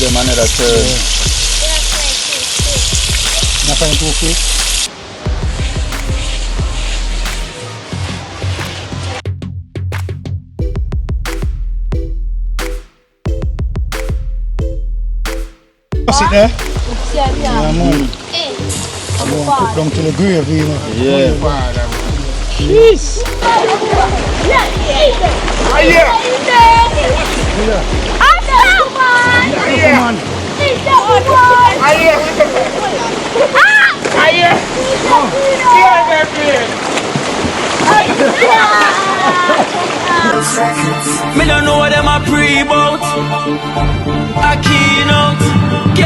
give them another turn. Nothing too quick. Sit there. Yeah, man. I'm going to put them to the grave, you know. Yeah. Jeez. Me don't know what them a pre-bout. A keynote.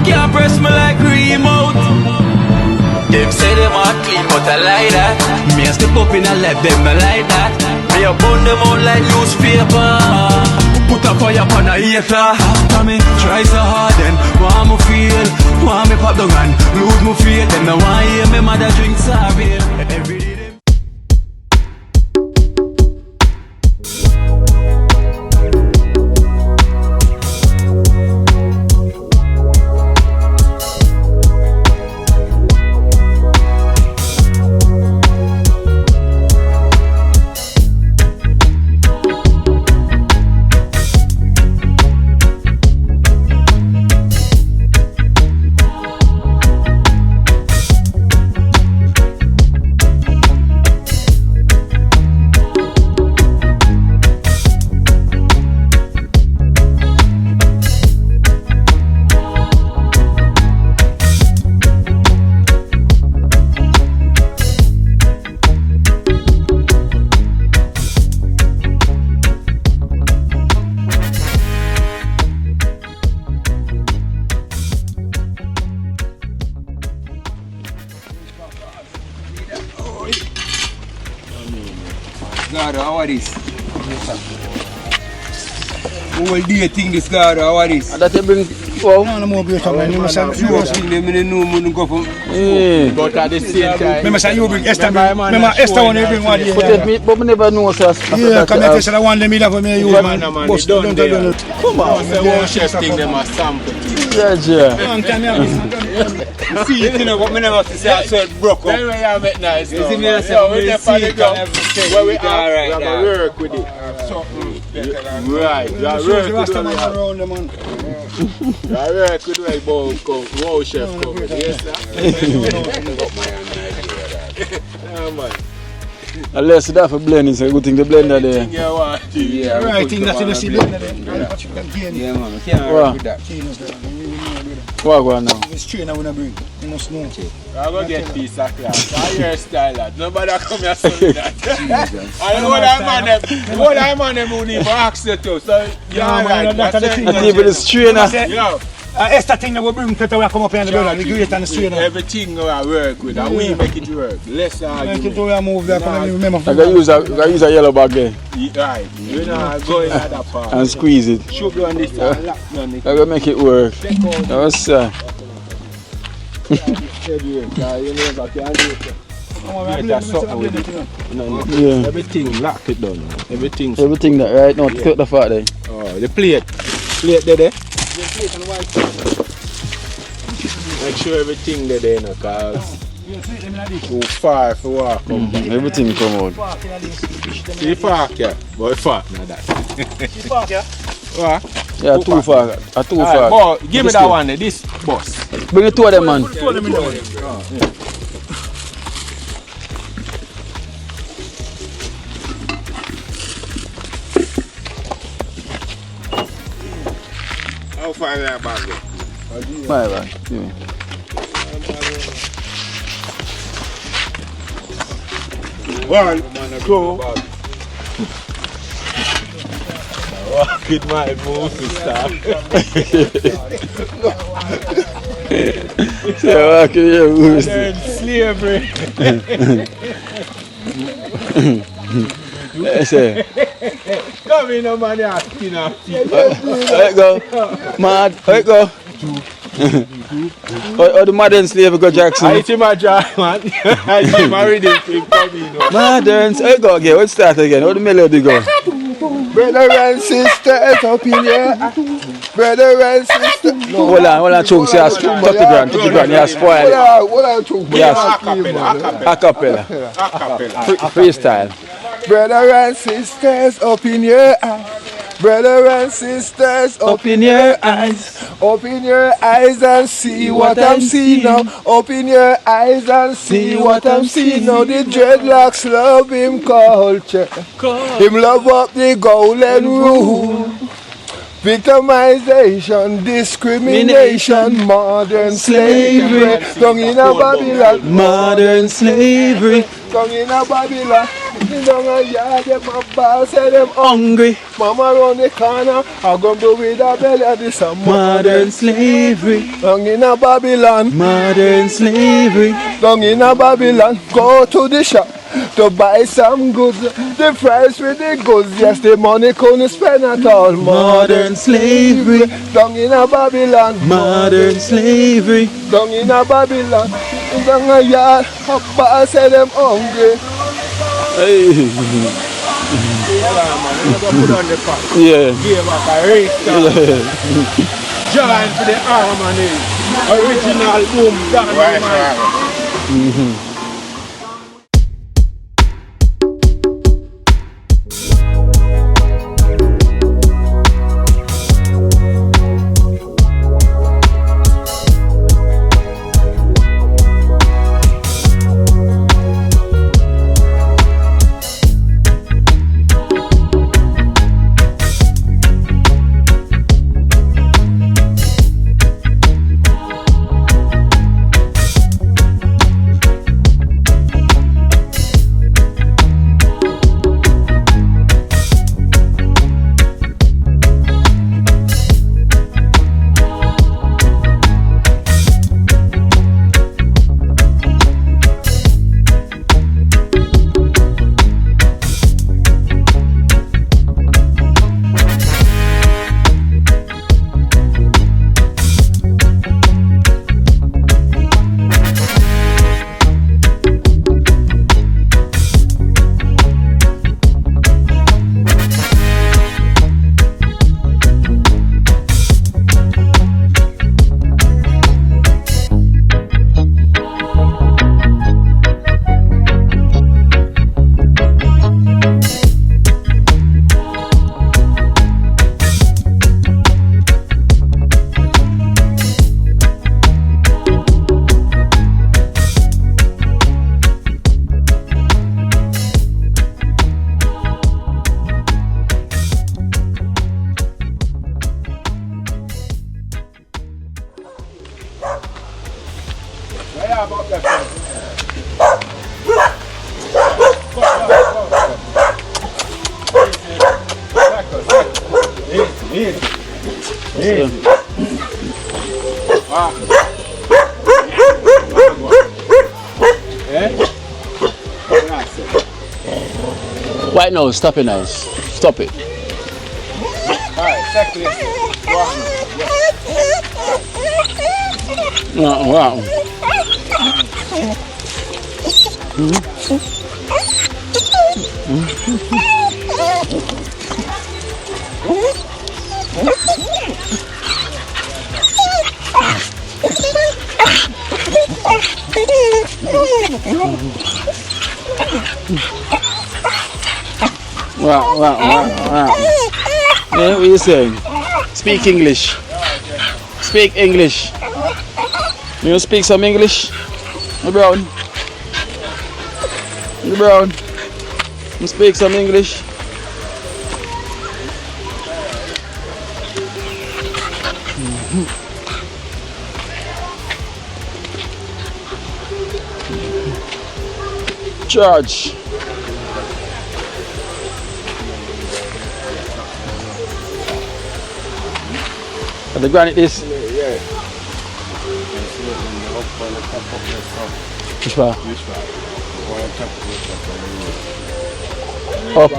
Can't press me like remote. Them say them a clean, but I like that. Me a step up in a lap, them I like that. Me a burn them out like newspaper. Put a fire upon a hater. After me try so hard, then want me feel, want me pop down and lose me faith. Them no want hear me mother drink sorry. Every day. God, how are this? Whole day thing this God, how are this? That you bring wow. No more great man. You must have You thing them in no moon go for. But at the same time. Remember say you bring Esther. Remember Esther one you bring one day. But me never know sir. Yeah, come here say one them me for me you man. Come on, say one chef thing them a sample. Yeah. Long time you See it, you know, but me never say I saw it broke up. Then we have it nice. You see me I say we see it and everything. Where we are right have now. to work with it. Right, you are work with it. around the man. You are work with it, wow chef come. Yes sir. Yeah man. Unless that for blending, so good thing the blender there. Yeah, what? Yeah, Right thing that you see blender there. Yeah man, we can't work with that. What go on now? It's train I wanna bring. You must know. I'm gonna get piece of class. I hear style that. Nobody come here say that. I know what I'm on them who need to ask you to. So yeah, right. That's the thing. Not even the strainer. Yo, Esther thing that we bring to come up here and the brother. We great and the strainer. everything I work with, and we make it work. Less Make it argument. to move there. Come remember. I gotta use a yellow bag there Right. You know, go in at that part. and squeeze it. Sugar on this and lock on it. I gotta make it work. That's sir. You never can do it. That's something with it. Yeah. Everything lock it down. Everything. Everything that right now, cut the fat there. Oh, the plate. Plate there. Make sure everything there, cause too far for walk come back. Everything come out. See the park here? Boy, far now that. What? Yeah, too far. Too far. Boy, give me that one there, this bus. Bring it two of them, man. How far is that bag? Bye bye. Yeah. One, two. Walk with my move to start. So walk in here, who's Then slavery. say? Come in, no man, you're skin off. Let go. Mad. Let go. Or the modern slave go Jackson. I see my dry man. I see my reading thing coming. Modern. Let go again. Let's start again. How the melody go? Brother and sisters up in here. Brother and sister. Hold on, Chunks, you have 30 grand, you have spoiled it. What are Chunks? Yes. Acapella. Acapella. Freestyle. Brother and sisters, open your eyes. Brother and sisters, Open your eyes. open your eyes and see what I'm seeing now. Open your eyes and see what I'm seeing now. The dreadlocks love him culture. Him love up the golden rule. Victimization, discrimination, modern slavery. Down in a Babylon. Modern slavery. Down in a Babylon. Down a yard, them a ball, say them Hungry. Mama round the corner, I go go with a belly. This a Modern slavery. down in a Babylon. Modern slavery. Down in a Babylon, go to the shop to buy some goods. The price with the goods, yes, the money couldn't spend at all. Modern slavery. Down in a Babylon. Modern slavery. Down in a Babylon. Down a yard, a ball, say them hungry. Hey. Yeah, man, you put on the pot. Yeah. Give us a race. Join for the harmony. Original boom dynamite. Right now, stop it, nice. Stop it. Alright, second. Wow. Wow. Yeah, what are you saying? Speak English. Speak English. You speak some English? The brown. The brown. You speak some English? Charge. Are they granite this? Yeah. Which one? Oh.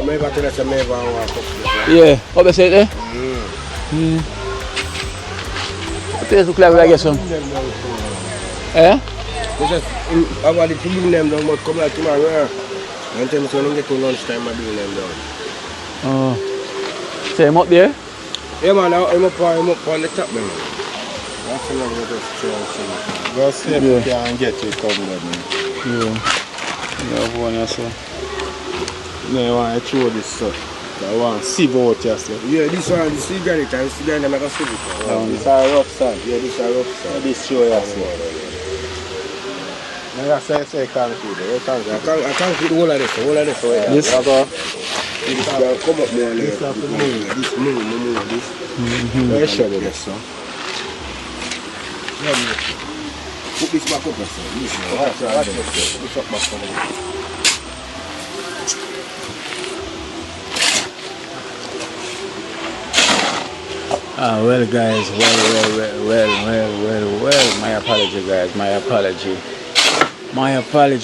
Yeah. What they say there? What does it look like when I get some? Eh? I want to bring them down, but come like tomorrow. And tell me when I get to lunchtime, I bring them down. Oh. Say him up there? Yeah, man, I'm up on the top, man. That's another just try. Go see if you can get it covered, man. Yeah, one or so. No, you want to throw this stuff. I want to sieve out yourself. Yeah, this one, this is granite, and this is granite, I'm going to sieve it. This is a rough sand. Yeah, this is a rough sand. This show yourself. I say concrete. I can't keep the whole of this. This? Come up more. This move. This. Let's show you this, son. Put this back up, son. Watch this. Push up back on Well guys, well, my apology guys, my apology,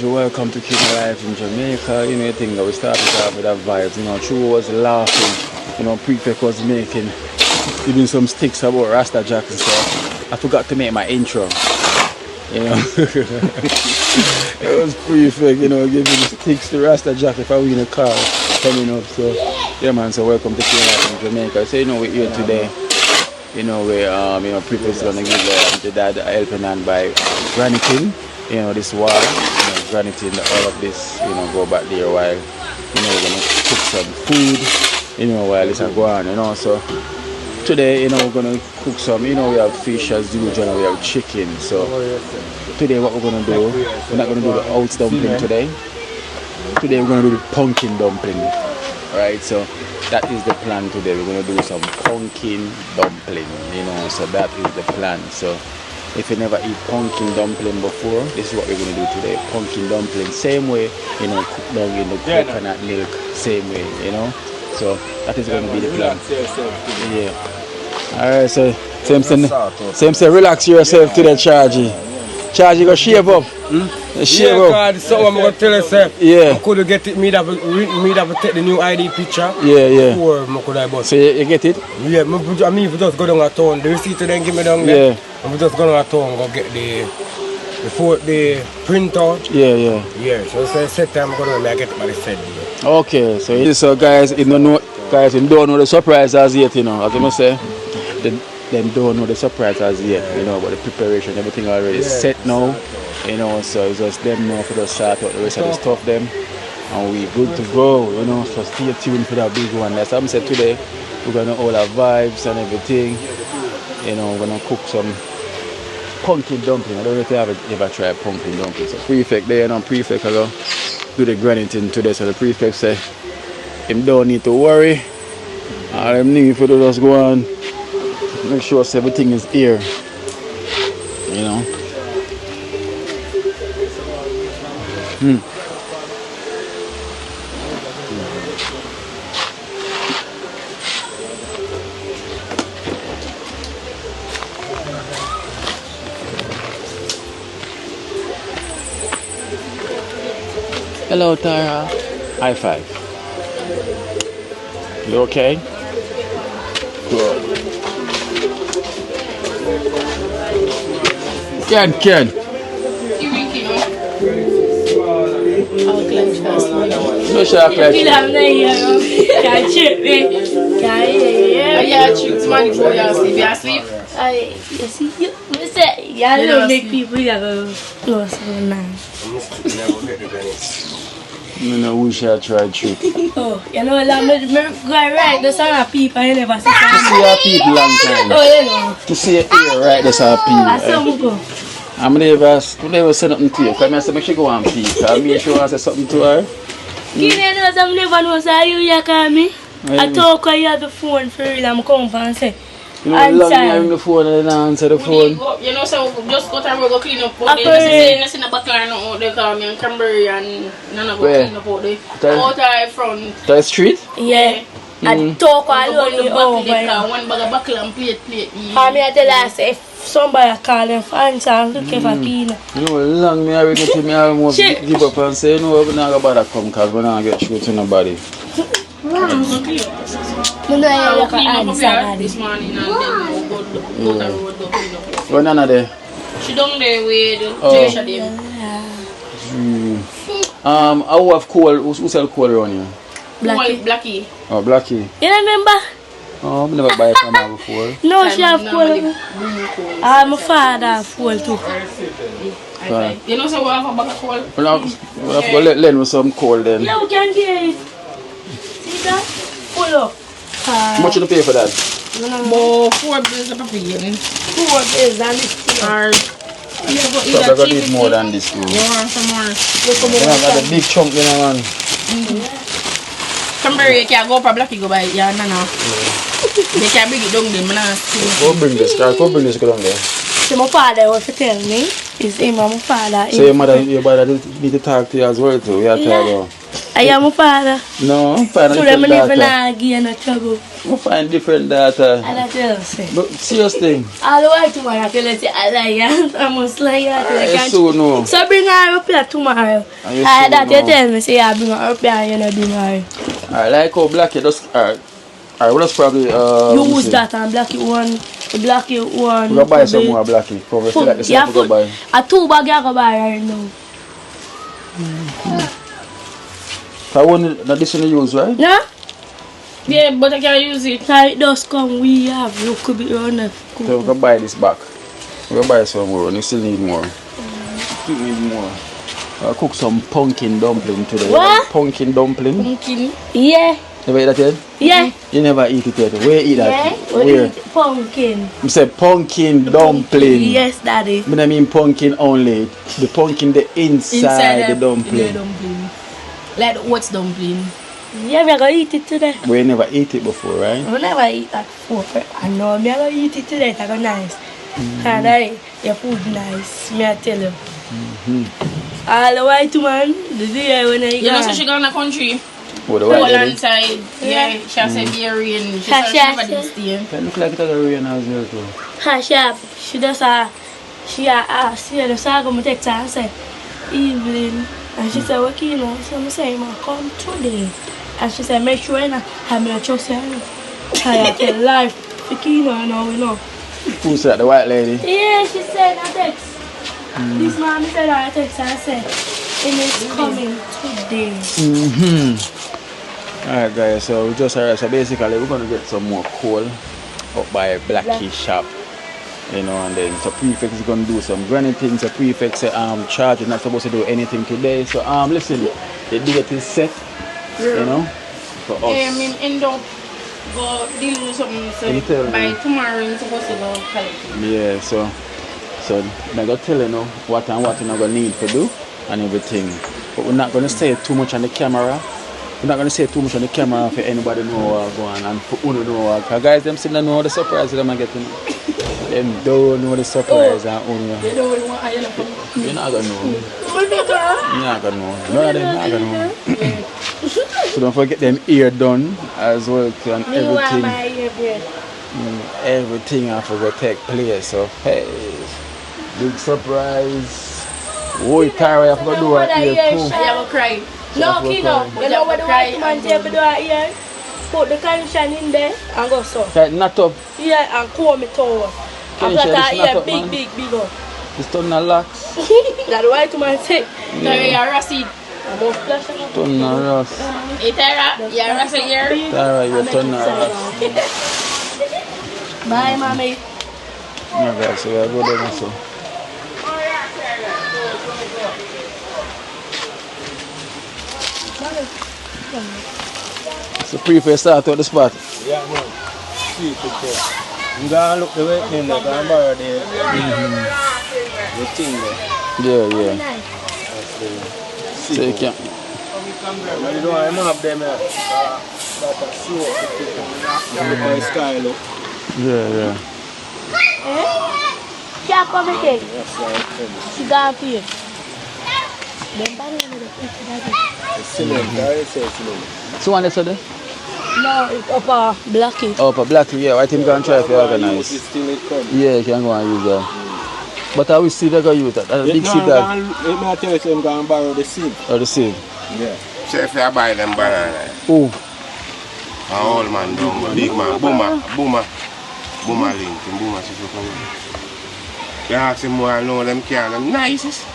welcome to Keep Alive in Jamaica. You know, you think that we started off with that vibes, you know, True was laughing, you know, Prefect was giving some sticks about Rasta Jack and stuff. I forgot to make my intro, you know. It was Prefect, you know, giving sticks to Rasta Jack if I win a car coming up, so yeah man, so welcome to Keep Alive in Jamaica. So you know, we're here today. You know, Prefect's gonna give the dad a helping hand by graniting, you know, this wall, graniting all of this, you know, go back there while, you know, we're gonna cook some food, you know, while it's a go on, you know. So today, you know, we're gonna cook some, you know, we have fish as usual, we have chicken. So today what we're gonna do, we're not gonna do the oats dumpling today. Today we're gonna do the pumpkin dumpling. Right, so that is the plan today. We're going to do some pumpkin dumpling, you know, so that is the plan. So if you never eat pumpkin dumpling before, this is what we're going to do today. Pumpkin dumpling, same way, you know, cook down in the coconut milk, same way, you know. So that is going to be the plan. Yeah. Alright, so same say relax yourself to the Chargy. Chargy, go shave up. Shave up. God, so I'm going to tell you, sir. Yeah. I could get it, me have to take the new ID picture. Yeah. Before I could have bought. So you get it? Yeah, I mean, if you just go down a town, the receipt then give me down there. Yeah. If you just go down a town, go get the printout. Yeah. So it's set time, I'm going to get it by the set day. Okay, so guys, you don't know the surprise as yet, you know, as I say, them don't know the surprise as yet, you know, but the preparation, everything already set now, you know, so it's just them now for the start out the rest of the stuff them, and we good to go, you know, so stay tuned for that big one. That's what I'm saying today, we're gonna all our vibes and everything, you know, we're gonna cook some pumpkin dumpling. I don't know if you ever tried pumpkin dumpling. So Prefect there, and Prefect will do the graniting today, so the Prefect say him don't need to worry, all him need for to just go on make sure everything is here, you know. Hello, Tara. High five. You okay? Good. Ken. No chocolate. Can't trip me. Can't trip money for you sleep. You asleep? You see, you say, you don't make people go so nice. You know, we shall try trick. Oh, you know, I'm going right. There's some people I never see. To see our people long time. Oh, you know. To see it here, right? There's our people. I'm never say nothing to you. Because I say, she go and peep. I mean, she wants to say something to her. You know, some never know, so you call me. I talk when you have the phone for real. I'm coming and say. You know, long time the phone and then answer the phone. You know, so just go to go clean up. They just in the back line out there, call me and Cranberry and none of go clean up out there. Out there front. The street? Yeah. I talk alone over. One bag of buckle and plate. I tell us if somebody call them fans and look for Pina. You know, long me already to me almost give up and say, no, we're not going to bother come because we're not going to get shoot to nobody. This morning and then go to the road to clean up. Where none of there? She down there with Jaisha them. Who have coal? Who sell coal around here? Blackie. Oh, Blackie. You remember? Oh, I never buy from her before. No, she have coal. My father have coal too. Right. You know, so we have a bag of coal. We have to go let Len with some coal then. Yeah, we can get it. See that? Pull up. How much you pay for that? More 4 bills of paper. 4 bills and this. Or you go So we're going to need more than this. You want some more? Got a big chunk in man. Cranberry, you can't go for Blackie go buy it. Yeah, no. They can't bring it down there, man. Go bring this, go bring this down there. So my father was to tell me, it's him and my father. So your mother need to talk to you as well too. You have to go. I am my father. No, I'm fine. So them never give no trouble. We find different data. And I tell you. But serious thing. All the way tomorrow, I tell you, I lie. I must lie. I so no. So bring her up here tomorrow. That you tell me, say I bring her up here and you not bring her. I like how black it just. Alright, we'll just probably use that and black it one. Black it one. We'll buy some more blacky. Probably feel like the same to go buy. A 2 bag you go buy right now. I want this one you use, right? No? Yeah, but I can't use it. So it does come, we have look a bit around the So we can buy this back. We'll buy some more and you still need more. Still need more. I'll cook some pumpkin dumpling today. What? Pumpkin dumpling. Pumpkin. Yeah. Never eat that yet? Yeah. You never eat it yet. Where you eat that? Yeah. Where? Pumpkin. I said pumpkin dumpling. Yes, daddy. I mean pumpkin only. The pumpkin the inside the dumpling. The dumpling. Like the oats dumpling. Yeah, we're going to eat it today. We never eat it before, right? We never eat that before. I know, we're going to eat it today. It's nice. And your food nice, me I tell you. All the way to man, the day when I You know, so she go in the country. Oh, the white lady? Poland side. Yeah, she has said the rain. She said she never did stay. It look like it has a rain as well too. she does she just go to text her and say, Evelyn. And she said, what you know? So I say, man, come today. And she said, make sure I have trust you. I tell life, for Kino, you know. Who said the white lady? Yeah, she said I text. This man said I text and said, it is coming today. Alright guys, so we just arrived. So basically we're gonna get some more coal up by Blackie shop. You know, and then so prefect is gonna do some granny things. So prefect say charge is not supposed to do anything today. So listen, the date is set, you know, for us. I mean end up go deal with something so by tomorrow you're supposed to go collect it. Yeah, so I gotta tell you know what and what you're not gonna need to do and everything. But we're not gonna say too much on the camera. We're not gonna say too much on the camera for anybody know what's going on and for who know what. Cause guys them still don't know the surprise them are getting. Them don't know the surprise and who know. They don't really want iron from You're not gonna know. You're not gonna know. None of them not gonna know. So don't forget them ear done as well too, and everything. Everything I forgot take place. So hey, big surprise. Oh, Tara, I forgot to do her ear too. I have a cry. No, Kino, you know what the white man tell me do her ear? Put the condition in there and go so. Right, not up. Yeah, and comb it over. And put her ear big up. It's turn the locks. That's the white man say. Tara, you're rusty. Turn the rust. Hey Tara, you're rusty here. Tara, you turn the rust. Bye, mommy. Yeah, guys, so we are going there so. So prefect start out the spot. Yeah, man. See it there. I'm gonna look the way in there, gonna borrow the thing there. Yeah. So you can. You don't want to map them here. That's a slow. Look how the sky look. Yeah. She come again. She got here. So one is there? No, it's up a Blackie. Oh, for Blackie, yeah. I think I'm trying to organize. Yeah, you can go and use that. But I will see they're going to use that. That's a big seed that. Let me tell you, so I'm going to borrow the seed. Or the seed? Yeah. So if I buy them banana, Oh. an old man down, a big man, boomer link, and boomer says, come on. You ask him why I know them can, them nicest.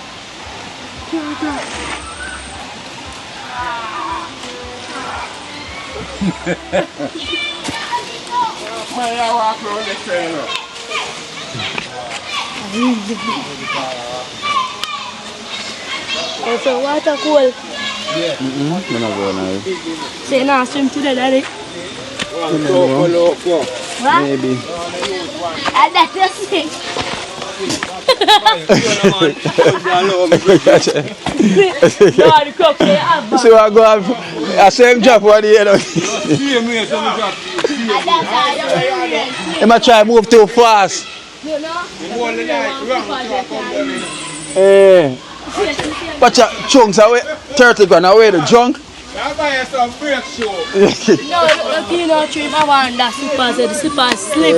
man, I walk around this train now. Also, water cold. I'm not going now. Say now swim today, daddy. What? Maybe. And that's just it. No, the cook say have. So I go have a same drop one the end of it. I try to move too fast. You know? But your chunks away 30 grand away the junk. I'll buy you some brake shoe. No, look, you know, trip I want that slippers, the slippers slip.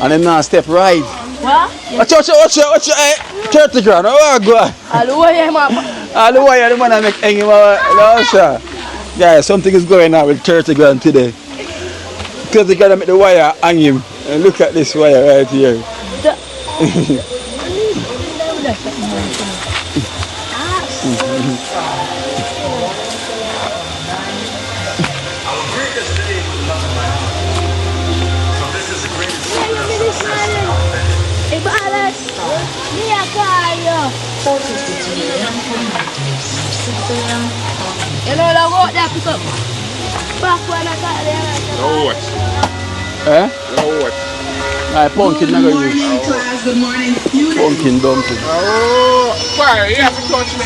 And then now step right. What? Watch out, 30 grand, oh God. All the way, man. All the way, the man I make hanging no, sir. Yeah, something is going on with 30 grand today. 30 grand I make the wire hang him. And look at this wire right here. You know, I walk that pick up. Back when I got there. No what? No what? Pumpkin not gonna use. Good morning, students. Pumpkin dumpling. Oh, fire, you have to touch me.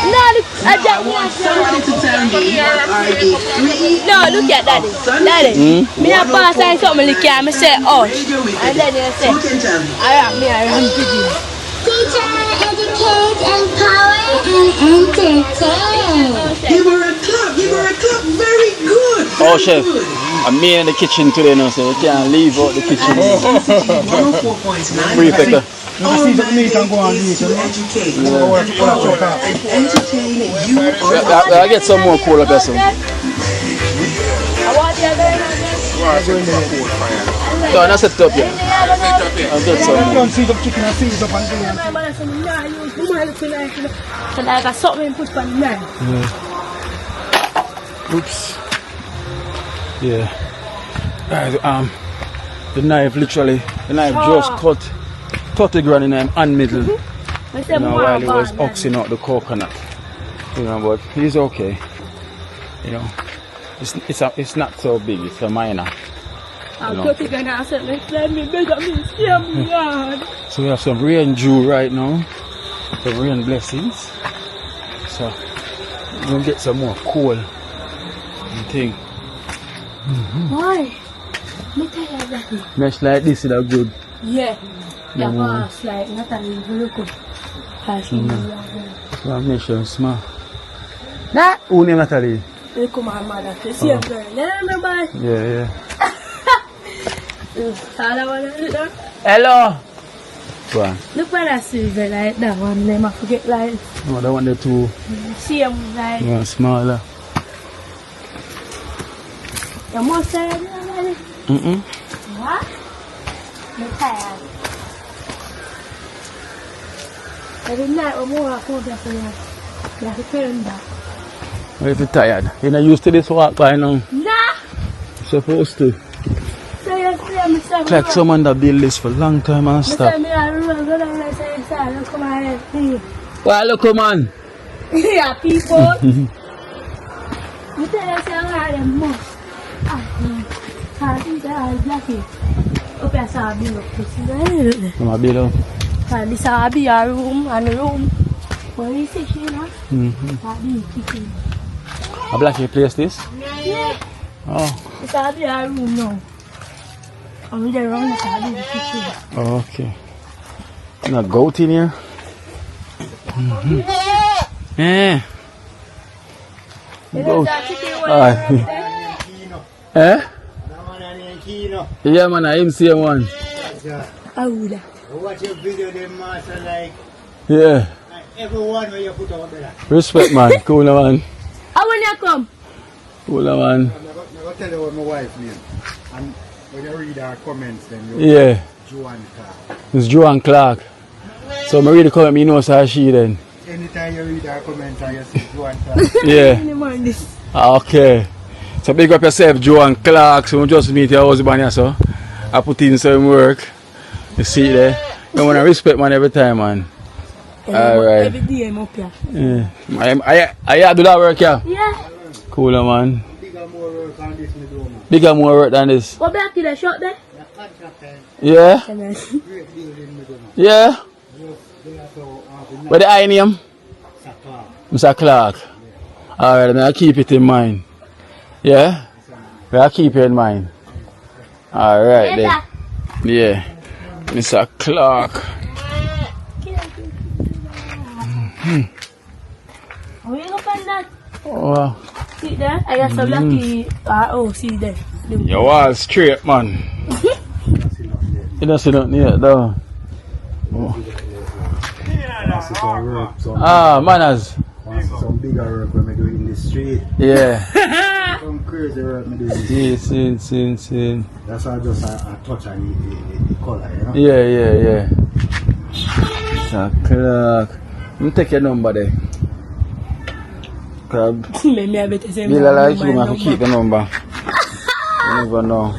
No, look, I just want Somebody to tell me what are the three no, look at daddy. Daddy, me a pass and something like that, I say, oh. And then you say, I run to you. Teacher, educate, empower, and entertain. Give her a clap, very good. Oh, chef, I'm me in the kitchen today now, so you can't leave out the kitchen. 104.9. Prefect. You see the meat and go and eat. Educate. And Entertain you I get some more cola person. I want the other No, I'm not set it up yet. I'll get some more. don't see the chicken and see the pan. so like I got something put on there. Oops. Yeah. The knife just cut 30 grand in the hand middle. You know, while he was oxing out the coconut. You know, but he's okay. You know, it's not so big. It's a minor. I'm going to say, let me beg me, scare me hard. So we have some rain due right now. Some rain blessings. So we're gonna get some more coal and thing. Why? Me tired of that. Mesh like this is a good. Yeah. Yeah, boss, like, not a little good. So mesh them small. Nah, who name Natalie? Look at my mother, the same girl. You remember? Yeah. Hello. What? Look at that silver like that one, them I forget like. No, that one the two. Same like. One smaller. You must say it already? What? I'm tired. Every night when I come back from here, you have to turn back. Why if you're tired? You're not used to this walk by now? Nah! Supposed to. So you see myself. Like someone that build this for a long time and stop. Well, look, man. Yeah, people. You tell us how them most. I think they are lucky. Okay, I saw a bill up. I'm a bill. And this is a room and a room. Where is it, you know? Kitchen. A blacky place this? Yeah. Oh. It's a room now. And we there around the kitchen. Oh, okay. Not goat in here? Yeah. Goat. Eh? Yeah, man, I am seeing one. I would. Watch your video, them master like. Yeah. Everyone where you put out there. Respect, man. Cool, man. How when you come? Cool, man. I'm going to tell you what my wife name. And when you read our comments, then you Yeah. Joanne Clark. It's Joanne Clark. So I read the comment, you know, so she then. Anytime you read our comments and you see Joanne Clark. Yeah. Okay. So big up yourself, Joe and Clark. So we just meet your husband here, so I put in some work. You see there? You want to respect man every time, man. Alright. Every day I'm up here. Yeah. I do that work, yeah? Yeah. Cool, man. Bigger more work on this, me do, man. Bigger more work than this. What back to the shop there? Yeah? Great building, me do, man. Yeah? What the I name? Mr. Clark. Alright, I'll keep it in mind. Yeah? I'll keep it in mind. Alright then. Yeah. Mr. Clark. Where you go find that? Oh, See there? I got some lucky. Oh, see there. your wall straight, man. You don't see nothing yet, though. Oh. Ah, manners. Some bigger work when me do in the street. Yeah. Some crazy work me do in the street. Seen. That's why I just I touch and the color, you know? Yeah. Mr. Clark. Let me take your number there. Crab. Maybe I better say Bill, I like you, I can keep the number. You never know.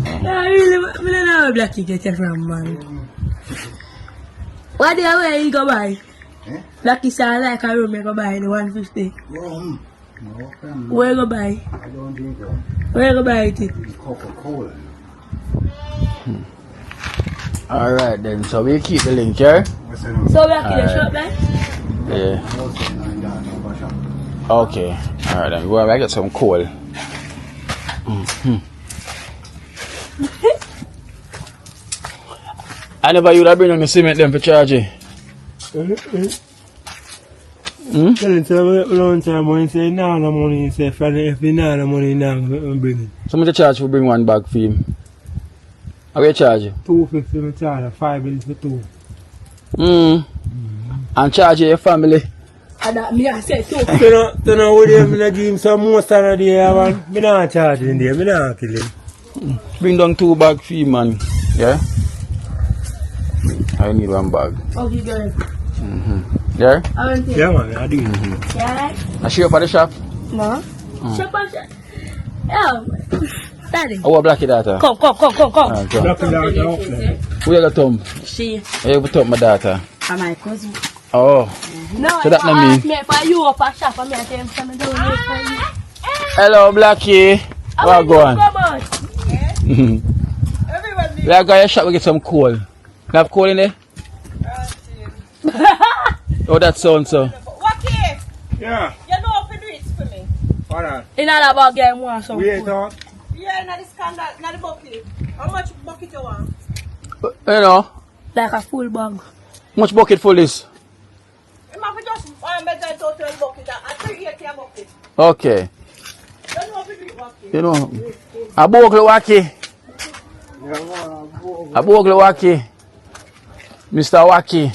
I really don't know where Blackie get it from, man. What the way you go buy? Blackie said like a room you go buy the 150. Rum. No, Where you go buy? I don't drink rum. Where you go buy it? Coca-Cola. Alright then, so we keep the link here. So Blackie the shop there? Yeah. Okay. Alright then, go I get some coal. I never you would bring on the cement then for charging. Tell him to long time when he say no money, he say if he no money now bring it. So much charge for bring one bag for him. How will you charge you? 250 me charge, 5 bills for 2. And charge your family. And that me I said so. You know what him give him some more Saturday man. Me not charge him there, me not kill him. Bring down 2 bag for him, man. Yeah? I need 1 bag. Okay, good. Yeah? Yeah man, I do it. Yeah? I show up at the shop? No. Shop. Oh, Daddy. Oh, what black it daughter? Come. Come. Who you got thumb? She. You have thumb my daughter? And my cousin. Oh. No, so that not mean? Me for you up a shop and me I tell him something do this for you. Hello, Blackie. Where go on? Yeah, I got your shop, we get some coal. You have coal in there? Oh, that sounds so. Wacky! Yeah. You know how to do it for me? What on? It's not about getting more some Wait food. on. Yeah, not the scandal, not the bucket. How much bucket you want? You know? Like a full bag. Much bucket full is? You might just better total bucket and 380 a bucket. Okay. You know how to do it, Wacky? You know. A bogle Wacky. A bogle Wacky. Mr. Wacky.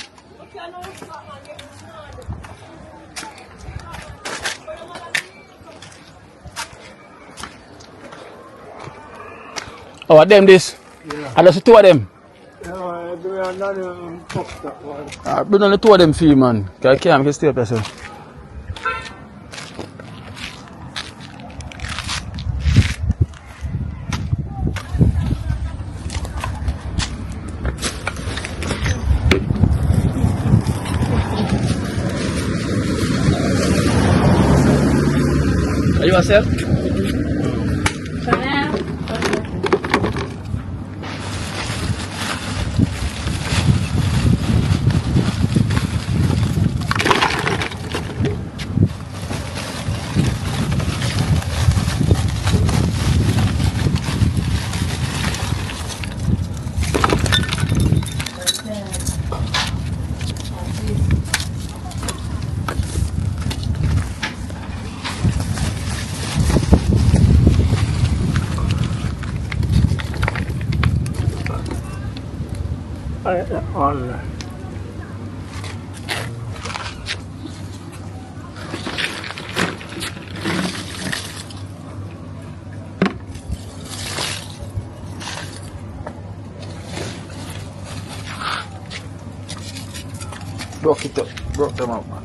Oh, them this? Yeah. And that's the 2 of them? Yeah, do another that one. Bring on the 2 of them for you, man. Because I can't stay up there, so. Are you yourself? All. Broke it up. Broke them up, man.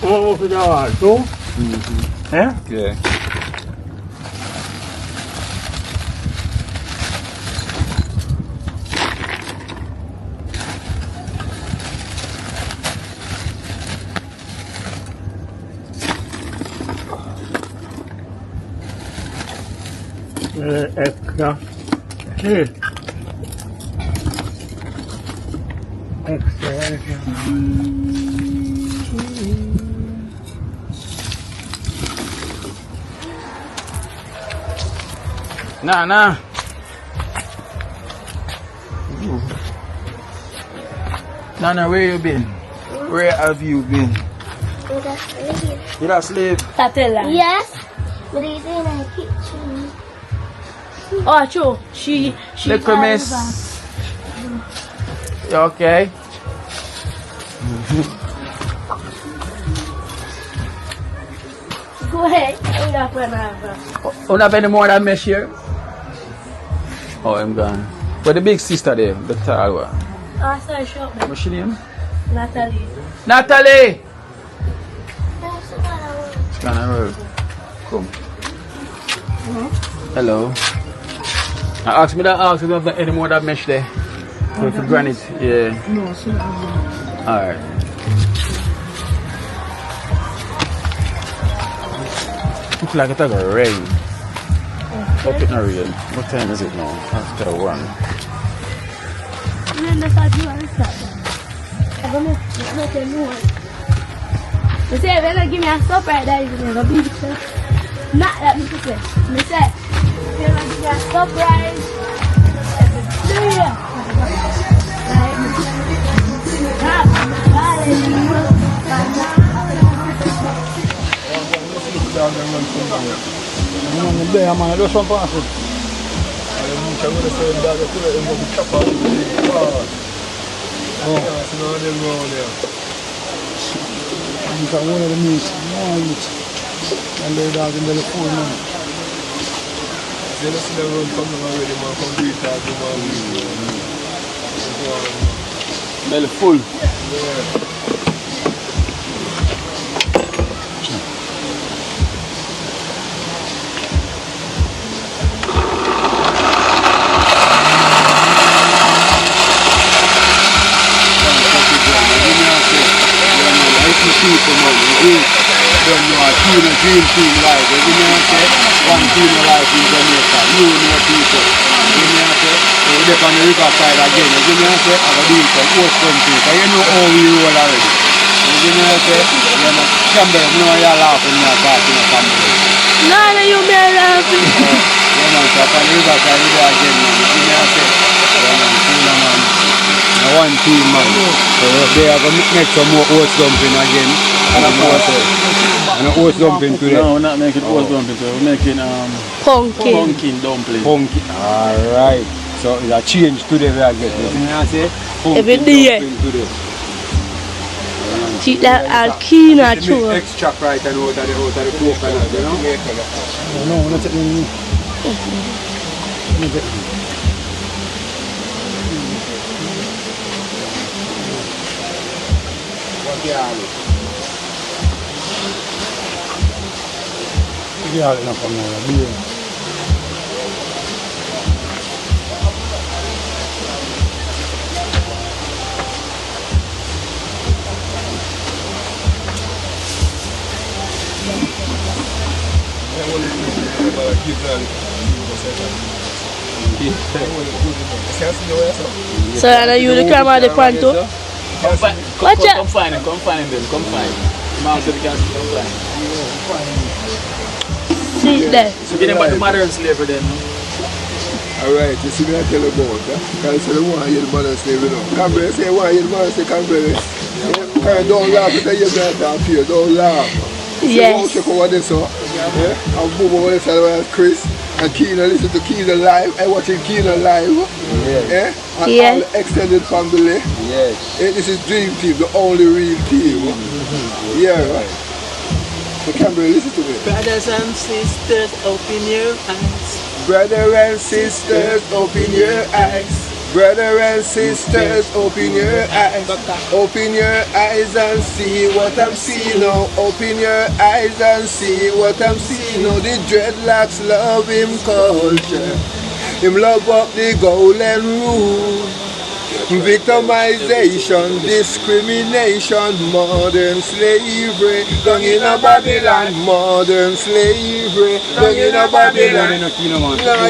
What was that? Two? Eh? Yeah. Extra. Cheese. Extra. Nah. Nana, where you been? Where have you been? You that slave? Tatella. Yes. But he's in the kitchen. Oh, true. She Look, miss. You okay? Go ahead. I'm not going to Don't have any more than mesh here? Oh, I'm gone. Where the big sister there? The tall one? I saw a shop. What's her name? Natalie. Natalie! It's gonna work. Come. Hello. I asked me that ask if you have any more that mesh there. So for granite, yeah. No, she not. Alright. Looks like it's gonna rain. Hope it's not rain. What time is it now? After 1. When the start you understand. I'm gonna make a new one. You say when I give me a surprise that is gonna be not that me say. Me say when I give me a surprise Man, just one pass it. I'm going to say that I'm going to chop out the car. Oh, so now they're going there. You got one of the meat, and they're dog in the phone now. They don't see the road coming already, man. Come do it out, man. Belly full. Yeah. People, man, when you are team, a dream team life, you know what I'm saying? One team of life in Jamaica, you know people, you know what I'm saying? So we're on the river side again, you know what I'm saying? I'm doing some horse country, so you know how we roll already. You know what I'm saying? You know, Cranberry, you know you're laughing, you're talking about Cranberry. No, you be laughing. Yeah, man, so on the river side, we're there again, man, you know what I'm saying? Yeah, man, cool, man. One team, man. So they are going to make some more oats dumpling again. And a oats dumpling today. No, we're not making oats dumpling today. We're making pumpkin dumpling. Pumpkin. Alright. So it's a change today we are getting. You know what I say? Every day. Today. See that alkina too. Extract right and out of the coconut, you know? No, not me. Yeah, no, come on, So I know you the camera the front too. Watch out. Come find him, come find him, come find him. Mom said we can see, come find him. See there. So get him back to modern slavery then, no? Alright, you see me I tell you about that. Because I say want you the modern slavery now. Cranberry say want you the modern slavery, Cranberry. Don't laugh, I tell you that up here, don't laugh. Yes. So check over this, yeah? And boom over this side, Chris. And Keena, listen to Keena live. I watching Keena live. Yes. And all the extended family. Yes. This is Dream Team, the only real team. Yeah, right. So Cranberry, listen to me. Brothers and sisters, open your eyes. Brothers and sisters, open your eyes. Brother and sisters, open your eyes. Open your eyes and see what I'm seeing now. Open your eyes and see what I'm seeing now. The dreadlocks love him culture. Him love up the golden rule. Victimization, discrimination, modern slavery, down in a Babylon, modern slavery, down in a Babylon.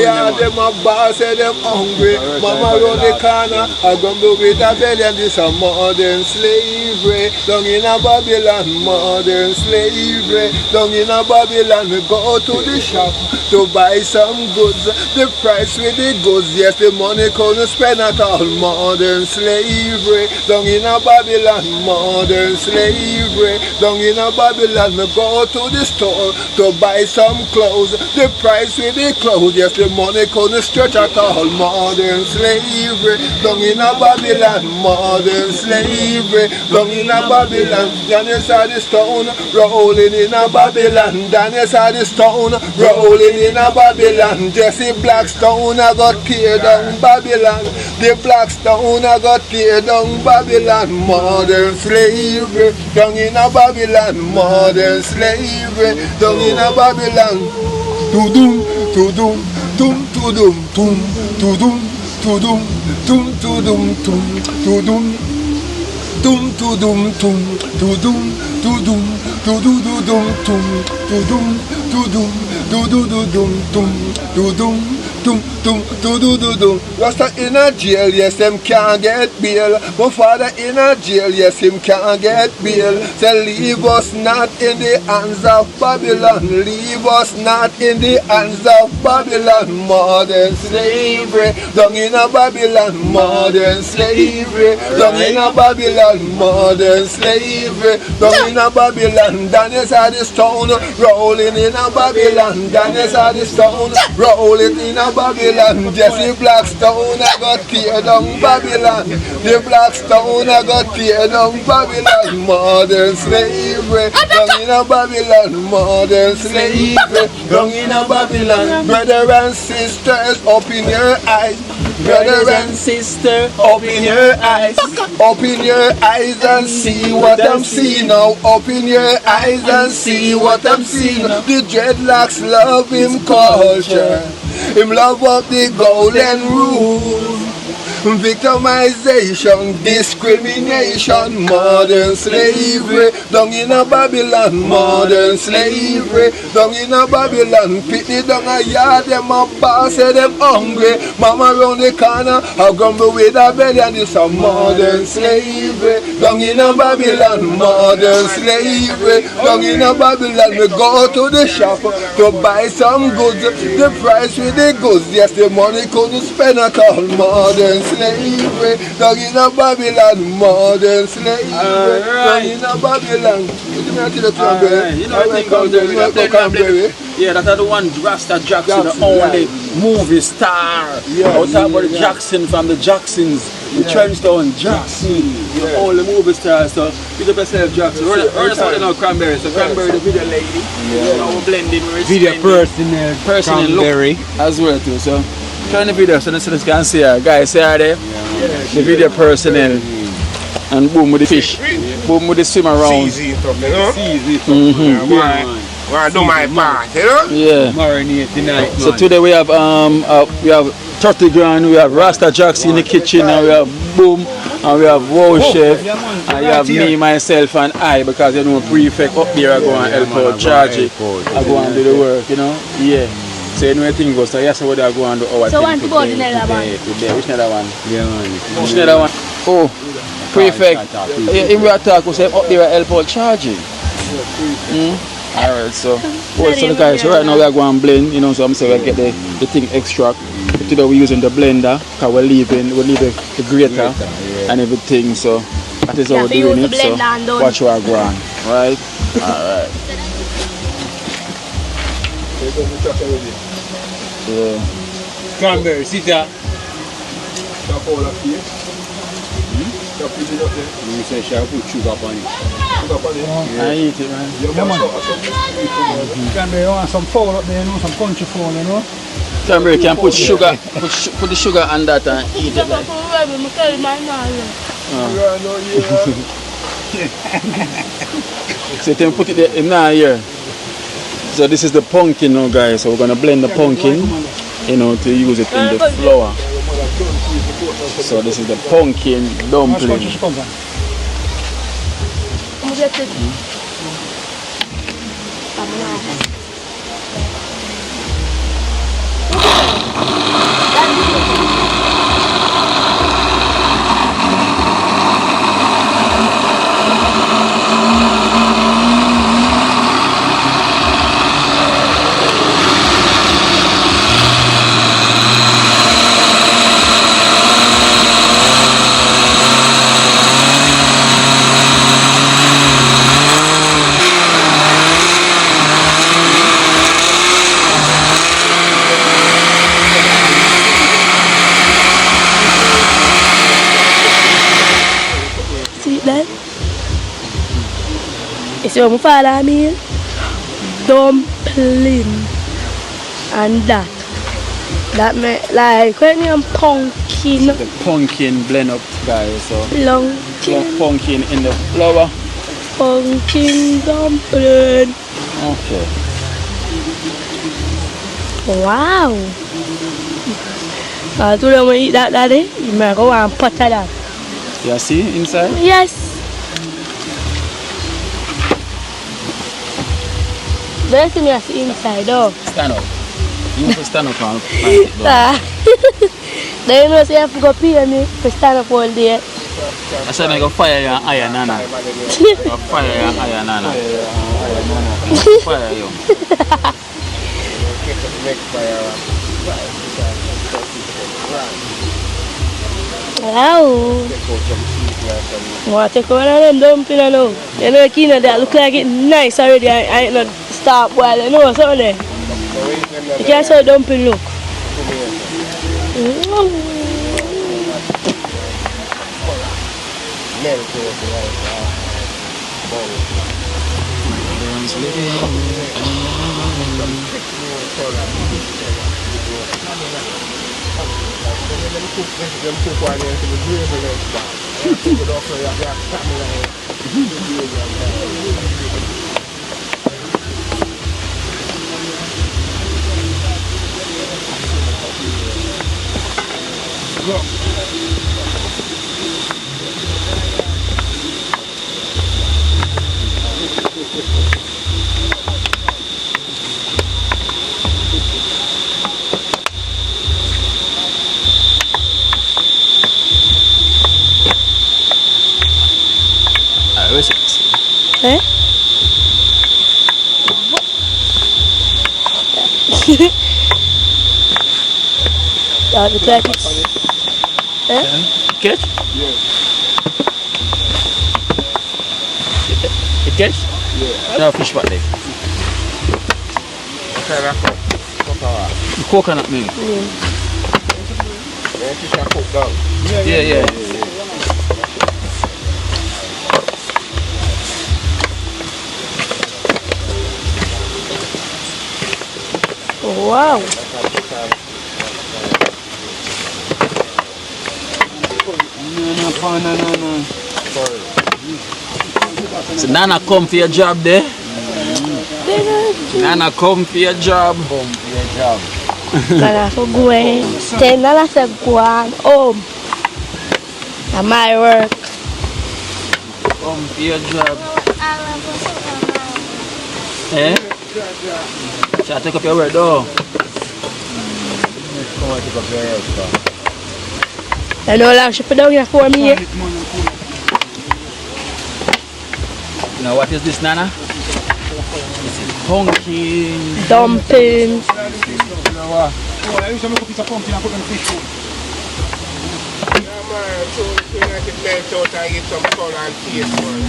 Yeah, them a boss, say them hungry. Mama round the corner, I gumbo with a belly, and this a modern slavery, down in a Babylon, modern slavery, down in a Babylon. We go to the shop to buy some goods. The price with the goods, yes, the money couldn't spend at all. Modern slavery, down in a Babylon, modern slavery, down in a Babylon. Me go to the store to buy some clothes. The price with the clothes, yes, the money couldn't stretch at all. Modern slavery, down in a Babylon, modern slavery, down in a Babylon. Daniel saw the stone rolling in a Babylon. Daniel saw the stone rolling in a Babylon. Jesse Blackstone, I got tear down Babylon. The Blackstone, I got tear down Babylon. Modern slavery, down in a Babylon. Modern slavery, down in a Babylon. To-dum, to-dum, tum, to-dum, tum, to-dum, to-dum, tum, to-dum, tum, to-dum. Tum to dum tum to dum to dum to do do dum tum to dum to dum do do do dum tum to dum tum tum to do do dum. Rasta in a jail, yes, him can't get bail. My father in a jail, yes, him can't get bail. Say leave us not in the hands of Babylon. Leave us not in the hands of Babylon. Modern slavery, down in a Babylon. Modern slavery, down in a Babylon. Modern slavery, down in a Babylon. Daniel saw the stone rolling in a Babylon. Daniel saw the stone rolling in a Babylon. Jesse Blackstone, I got tear down Babylon. The Blackstone, I got tear down Babylon. Modern slavery, down in a Babylon. Modern slavery, down in a Babylon. Brother and sisters, open your eyes. Brother and sister, open your eyes. Open your eyes and see what I'm seeing now. Open your eyes and see what I'm seeing. The dreadlocks love him culture. Him love up the golden rule. Victimization, discrimination, modern slavery, down in a Babylon. Modern slavery, down in a Babylon. Pitney down a yard, them a boss, say them hungry. Mama round the corner, I grumble with a belly, and it's a modern slavery, down in a Babylon. Modern slavery, down in a Babylon. We go to the shop to buy some goods. The price with the goods, yes, the money couldn't spend at all. Modern slavery, down in a Babylon. Modern slavery, down in a Babylon. You know the thing about the Cranberry? Yeah, that's the one Rasta Jackson, the only movie star. I was talking about the Jackson from the Jacksons, the Trenchtown Jackson, the only movie star. So you the best self Jackson. We're just talking about Cranberry. So Cranberry, the video lady, we're blending, we're video personnel Cranberry as well too. So trying the video so the can see her. Guys, see her there? The video personnel. And boom with the fish. Boom with the swim around. Easy stuff, you know? I do my part, you know? Yeah. Marinate tonight. So today we have 30 grand, we have Rasta Jackson in the kitchen, and we have Boom, and we have Wow Chef, and you have me, myself, and I, because you know prefect up there I go and help out Chargy. I go and do the work, you know? Yeah. So you know thing goes, so yes, what I go and do our so thing to go to the other one? Which other one? Yeah, man. Which other one? Oh, prefect. If we attack, we say up there I help out Chargy. Alright, so the guys, so right now we are going to blend, you know, so I'm saying we get the thing extract. Today we're using the blender, because we leave the grater and everything, so that is how we're doing it, so watch our ground, right? Alright. Yeah. Cranberry, sit down. You say she put sugar on it. I eat it, man. Yeah, man. Cranberry, you want some fowl up there, you know, some country fowl, you know. Cranberry can put sugar, put the sugar on that and eat it like. So you can put it there in now here. So this is the pumpkin now, guys. So we're gonna blend the pumpkin, you know, to use it in the flour. So this is the pumpkin dumpling. So my father made dumpling and that made like when you pumpkin. The pumpkin blend up, guys. So Pumpkin in the flour. Pumpkin dumpling. Okay. Wow. I told them when you eat that daddy, you might go and pot of that. You see inside? Yes. Don't see me as inside though. Stand up. You have to stand up and it down. Then you know say you have to go pay me to stand up all day. I said I go fire your iron nana. Go fire your iron nana. Fire you. Wow. What take one of them dumpling now? You know Kina that look like it nice already. I ain't not start boil, you know something there. You can't see dumpling look. Eh? That look like it. Eh? Catch? Yeah. It catch? Yeah. No fish pot there. Coconut milk. Yeah. Wow. No. So Nana come for your job there? Nana come for your job. Nana for going. Then Nana said go on home. And my work. Come for your job. Eh? Shall I take up your word though? I know how she put down here for me. Now what is this, Nana? This is pumpkin dumplings. I used to make a piece of pumpkin and put in fish food. Yeah, man, so we like to melt out and get some color and taste, man.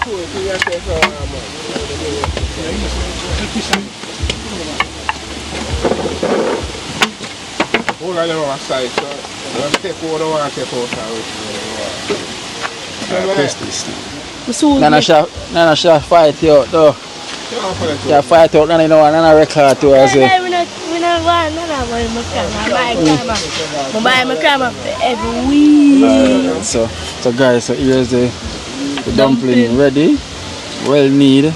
All of them are size, so just take what I want to take out. Nana shall fight you out though. Yeah, fight out, Nana, you know, Nana record too as well. We don't want Nana buy my camera every week. So guys, so here's the dumpling ready, well kneaded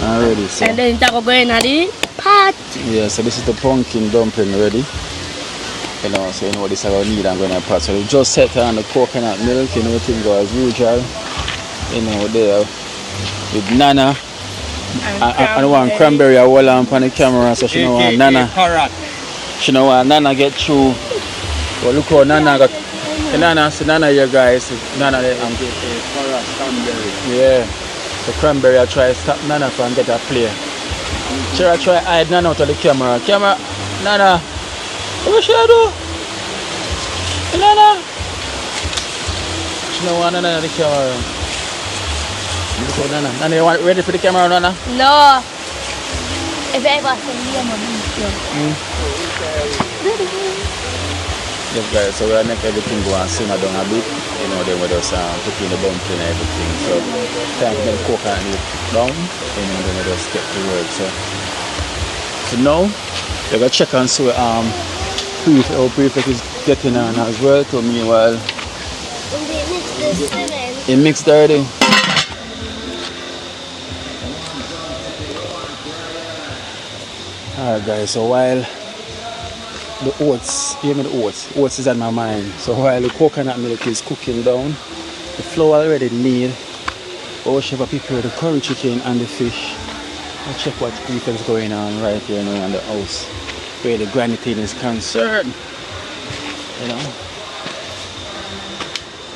and ready. So. And then it's going to the pot. Yeah, so this is the pumpkin dumpling ready. You know, so you know what this is going to need and going to pot. So we just set on the coconut milk, you know, thing go as usual. You know, there with Nana and one cranberry I hold on the camera, so she know want Nana. She know want Nana get through. Well, look how Nana got. Nana, so Nana here guys. Nana there. Cranberry. Yeah. So cranberry I try to stop Nana from get a play. She I try hide Nana out of the camera. Nana. What should I do? Nana. She know want Nana on the camera. So Nana, you want ready for the camera, Nana? No. If I ever send you a Yes guys, so we'll make everything go and simmer down a bit. You know, then we just put in the dumpling and everything. So time to get the coconut milk down, and then we just get to work. So now we're gonna check and see how Prefect is getting on as well. So meanwhile, it mixed already. Alright guys, so while the oats, oats is on my mind. So while the coconut milk is cooking down, the flour already need. Oh, she have prepared the curry chicken and the fish. Let's check what is going on right here now in the house, where the granny thing is concerned. You know,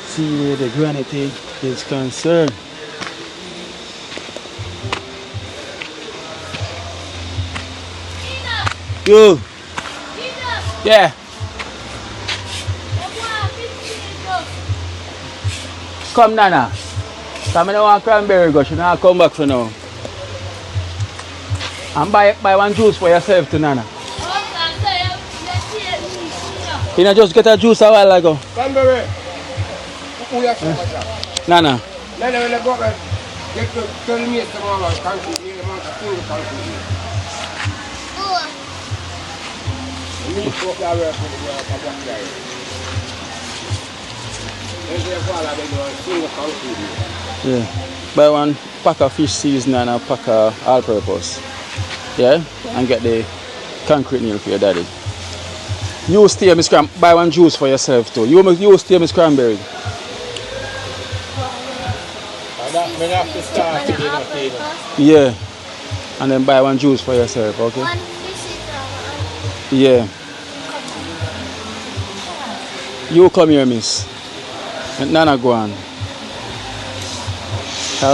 see where the granny thing is concerned. Yo. Yeah. Come Nana. Come in want cranberry go. She not come back for now. And buy one juice for yourself to Nana. You know just get a juice a while ago. Cranberry. Nana. Nana, go back. Get to tell me tomorrow. Country. Yeah. Buy one pack of fish seasoning and a pack of all-purpose. Yeah? And get the concrete meal for your daddy. You stay Miss Cranberry. Buy one juice for yourself too. You stay Miss Cranberry. have to start today, yeah. And then buy one juice for yourself, okay? One visitor. Yeah. You come here, miss. And Nana go on.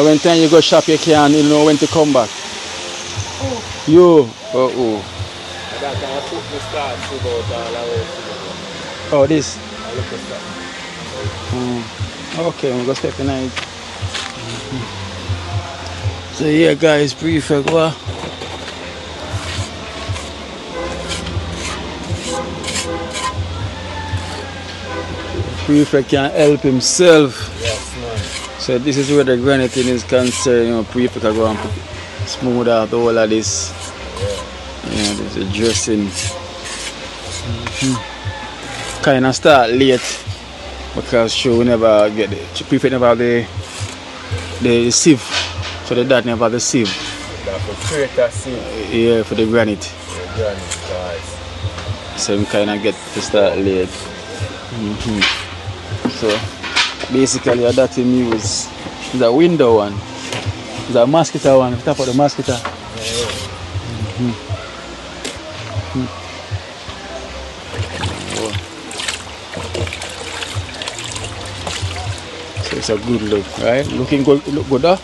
When time you go shop, you can't you know when to come back. Oh. You. Oh. Oh, this. Okay, I'm gonna step tonight. So yeah, guys, prefect. Well, prefect can help himself. Yes, man. So this is where the granite thing is concerned. You know, prefect can go and smooth out all of this. Yeah. You know, this is dressing. Kind of start late because she never get the prefect never have the sieve, so the dad never have the sieve. That for create a sieve. Yeah, for the granite. The granite, guys. So we kind of get to start late. So basically, that him use is a window one, is a mosquito one. Top of the mosquito. So it's a good look, right? Looking good. You look good, huh?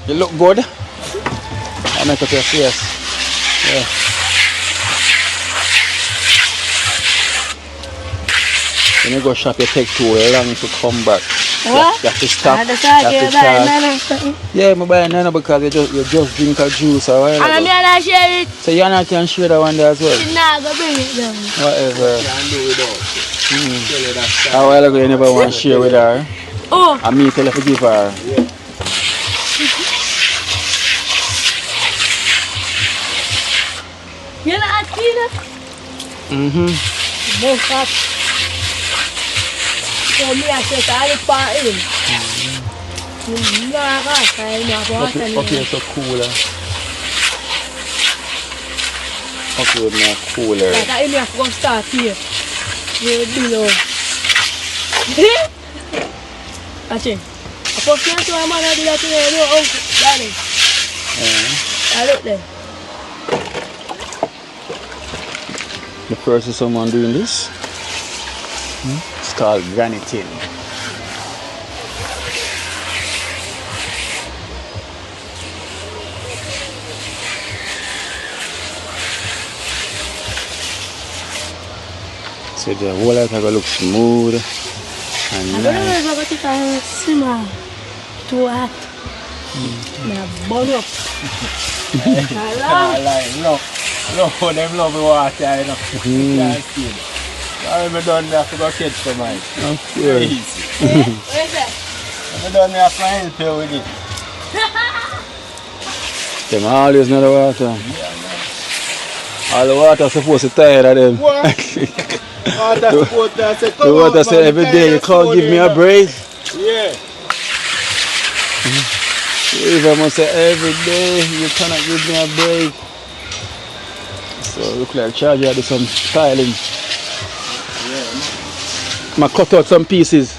You look good. I make up your face. Yeah. When you go shop, you take too long to come back. What? You have to stop. That's why You I have to charge. Yeah, I buy none because you just drink a juice or whatever. And I'm not share it. So you not can share that one there as well? Nah, go bring it down. Whatever. Can't do without. A while ago you never want to share with her. Oh. And me tell her to give her. You're not asking her? Both hot. So me I said I look for him. Okay, so cooler. Okay, more cooler. Like I have to go start here. Here below. Watch it. I put me to a man I did that today. No, uncle. Daddy. I look there. The first is someone doing this. It's called granitin. So the whole lot will look smooth and I don't know if I can simmer too hot. Now burn up. No, them love the water, you know. Can't see it. I'm done there to go catch for mine. Okay. Easy. Where's that? I'm done there to help you with it. Them always know the water. All the water supposed to tired of them. What? The water say every day you can't give me a break. Yeah. The river must say every day you cannot give me a break. So look like Charlie do some styling. I cut out some pieces.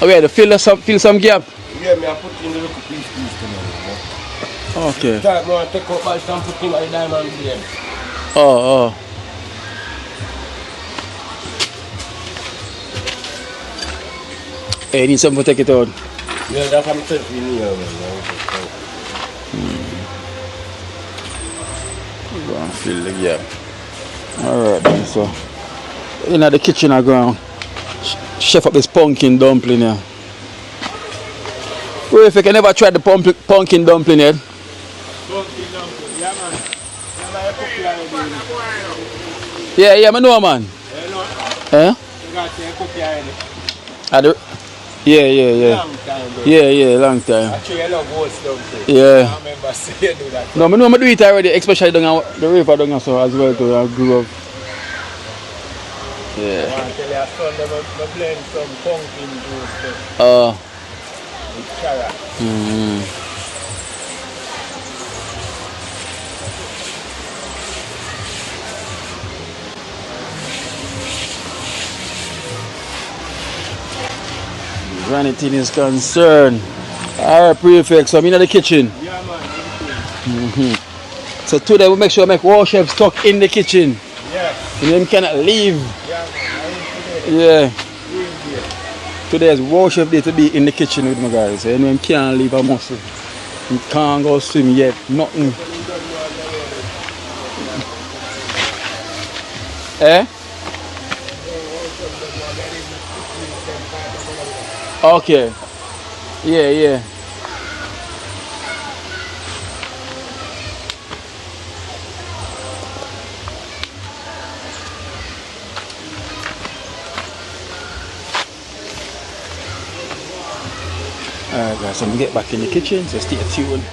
Okay, to fill some gap. Yeah, I put in the little piece tonight. Okay. Take out by some put in the diamond blade. Oh. Hey, you need something to take it out. Yeah, that's what I'm saying in here, man. Go and fill the gap. Alright then, so in the kitchen I go and chef up this pumpkin dumpling here. Well, if you can never try the pumpkin dumpling yet. Pumpkin dumpling, yeah man. Yeah, I know, man. You got to cook already. Yeah. Long time, bro. Yeah, long time. Actually, I love whole stuff. Yeah. I remember saying do that. No, I know I do it already, especially down the river down so as well too. I grew up. Yeah. I want to tell your son them I blend some pumpkin juice with carrot. Anything is concerned. Alright, prefect, so I'm in the kitchen. Yeah, man. So today we make sure we make warships stuck in the kitchen. Yeah. And them cannot leave. Yeah, man. Yeah. Today's worship day to be in the kitchen with my guys. And them can't leave a muscle. You can't go swim yet. Nothing. Eh? Okay. Yeah. Alright guys, so I'm gonna get back in the kitchen, so stay tuned.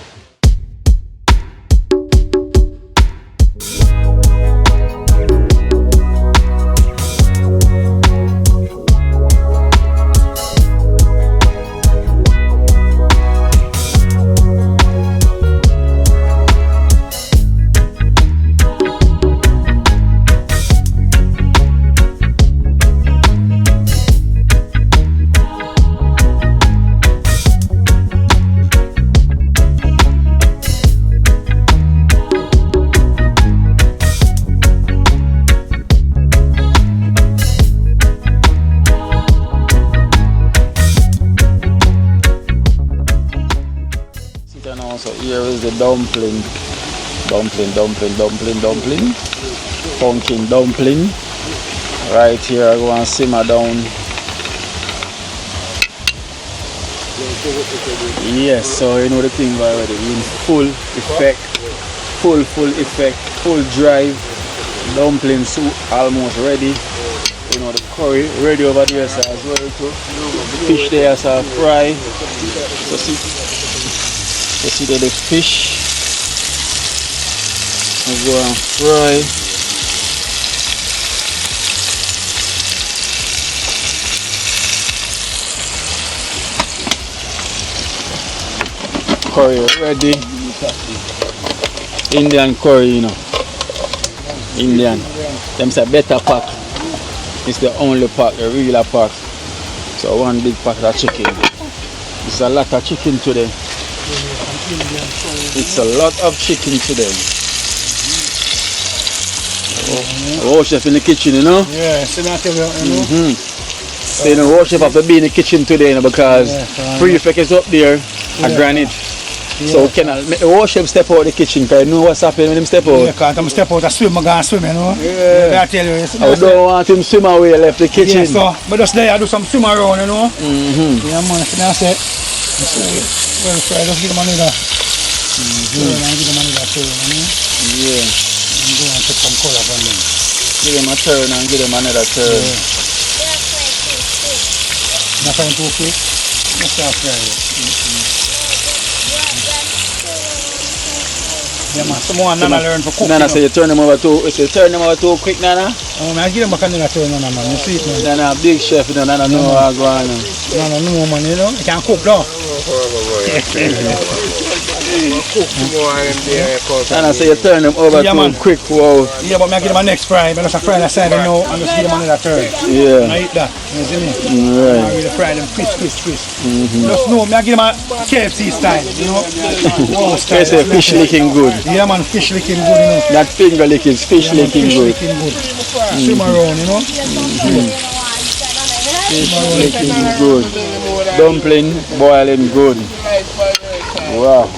So here is the dumpling. Pumpkin dumpling. Right here I go and simmer down Yes, so you know the thing already. In full effect, full effect, full drive. Dumpling soup almost ready. You know the curry ready over there so as well too. Fish there as a fry. So see the fish. We'll go and fry. Curry ready. Indian curry, you know. Indian. Them say better pack. It's the only pack, the real pack. So one big pack of chicken. It's a lot of chicken today. It's a lot of chicken today. Oh, chef in the kitchen, you know? Yeah, so I tell you, you know. So you know, chef have to be in the kitchen today, you know, because prefect is up there at granite. So can I make the worship step out of the kitchen because you know what's happening when him step out? Yeah, because I'm step out and swim, I'm going to swim, you know? Yeah. I tell you. I don't want him swim away left the kitchen. Yeah, so, but just there I do some swim around, you know? Yeah, man, if I say, well, so I just give them another turn and give them another turn, you know? Yeah. I'm going to take some color from them. Give them a turn and give them another turn. Yeah. Not frying too quick? Just start frying. Yeah, man, someone Nana learn for cooking. Nana say you turn them over too quick, Nana? I give them back another turn, Nana, man. You see it, man. Nana, big chef, you know, Nana know how to go on. Nana know, man, you know. You can cook, though. Nana say you turn them over too quick, wow. Yeah, but I give them a next fry. But just a fry that side, you know, and just give them another turn. Yeah. And I eat that. You see me? Right. I really fry them crisp. Just know, I give them a KFC style, you know. Wow, style. They say fish licking good. Yeah, man, fish licking good, you know. That finger licking, fish licking good. Swim around, you know. Fish licking good. Dumpling boiling good. Wow.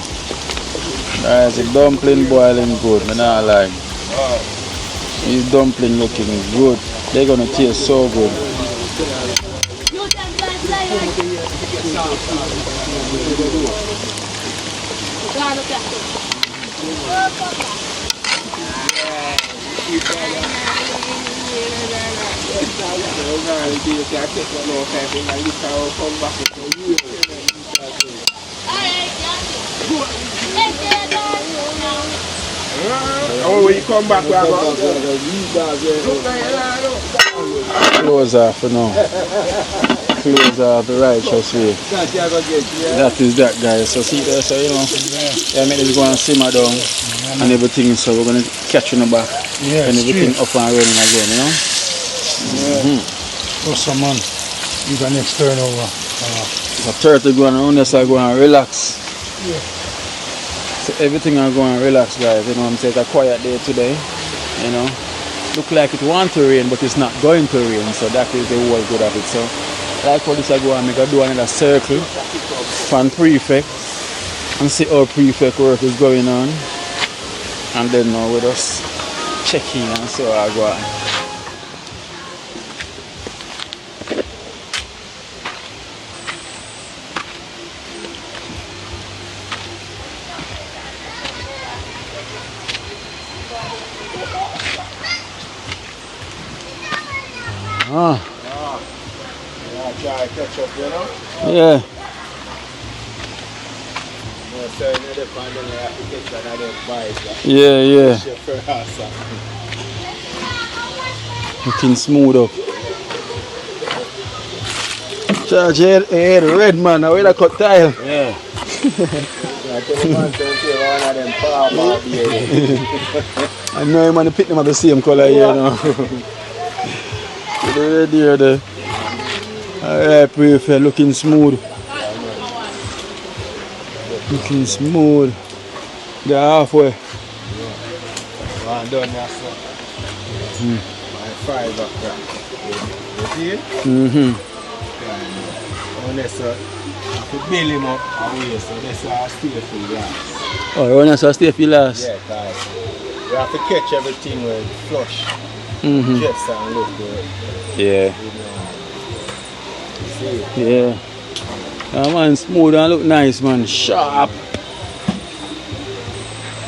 That's a dumpling boiling good, man, I like. These dumpling looking good. They're gonna taste so good. Oh, when you come back, we are going Close off for now. Close off the righteous way. That is that, guys. So see there, so you know, I make this go and simmer down and everything. So we're gonna catch in the back and everything up and running again, you know. Awesome, man. You got next turnover. So 30 going around there, so I go and relax. So everything I go and relax, guys. You know, I'm saying it's a quiet day today. You know, look like it wants to rain, but it's not going to rain. So that is the whole good of it. So like for this, I go and make a do another circle from prefect and see how prefect work is going on. And then now we just check in and see how I go on. try to catch up, you know? Yeah. Yeah. Looking smooth up. Charge head red man, I will cut tile. Yeah. I know man pick them at the same colour here now. The red here there. Alright, Prefect, looking smooth. Looking smooth. They're halfway. One done now, sir. My 5 back there. You see it? Unless you build him up away, so that's why I stay for last. Oh, you want to stay for last? Yeah, guys. You have to catch everything when it's flush. Just and look good. Yeah. You see it? Yeah. Man, smooth and look nice, man. Sharp.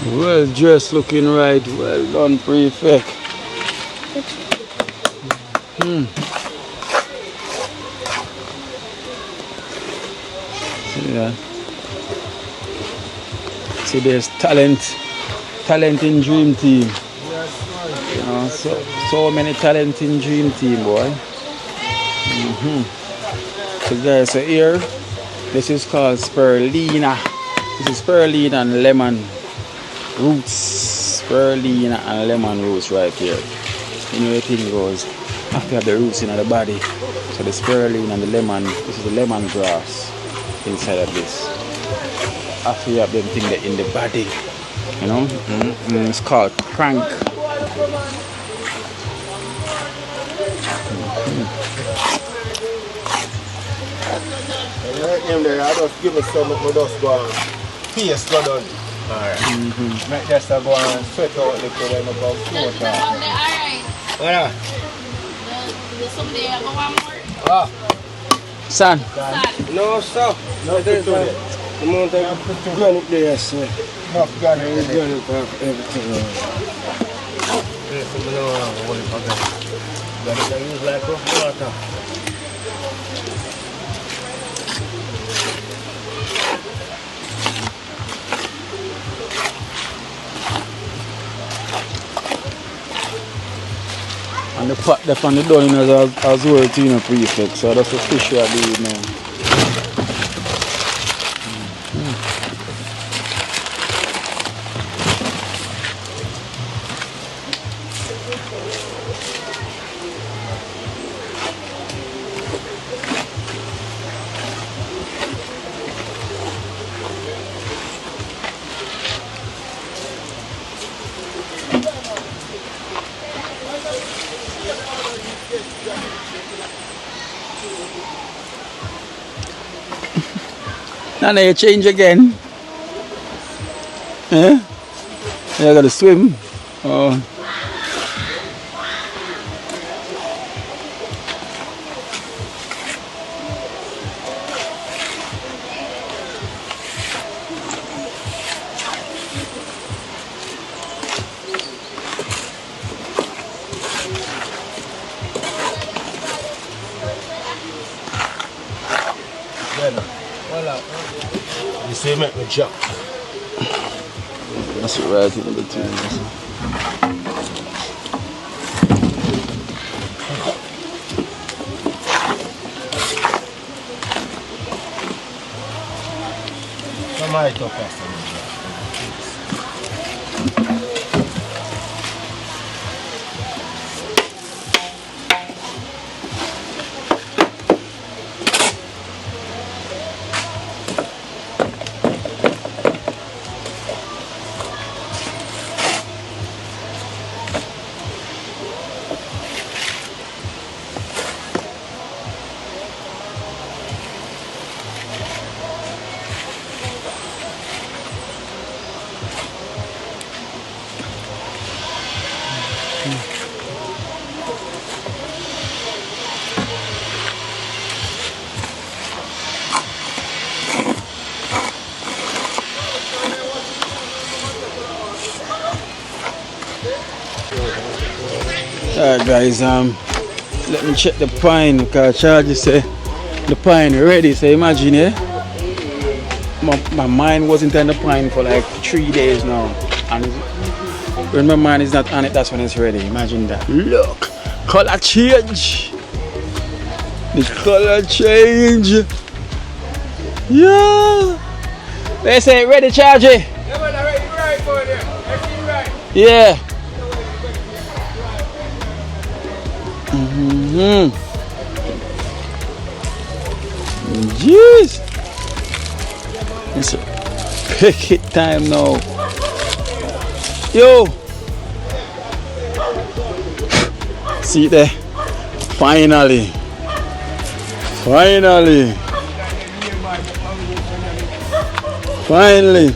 Well dressed, looking right. Well done, prefect. See that? See, there's talent in Dream Team. You know, so many talent in Dream Team, boy. So guys, so here, this is called spirulina. This is spirulina and lemon roots. Spirulina and lemon roots right here. You know the thing goes, after you have the roots in the body, so the spirulina and the lemon, this is the lemon grass inside of this. After you have them thing in the body, you know, it's called crank. Him there, I just give it some, we just go and paste go done. Alright. Make just go and sweat out the little when we go float out. Alright. What? The someday I go one more. Son. No, sir. No, there's no. The mountain I put the gun up there, sir. No, gun it. Gun up everything. Yes, I know what it's about. Got it use like water. And the pot that's on the down as well, you know, prefect. So that's the fish we are doing now. Now you change again. Yeah? You gotta swim. Oh. You see, make me jump. That's right in between. Come on, talk faster. Alright guys, let me check the pine because Charlie say the pine ready. So imagine, my mind wasn't on the pine for like 3 days now, and when my mind is not on it, that's when it's ready. Imagine that. Look, color change. The color change. Yeah. They say ready, Charlie. Yeah, man, I ready right for there. Everything right. Yeah. Jeez. It's pick it time now. Yo. See there. Finally. Finally. Finally.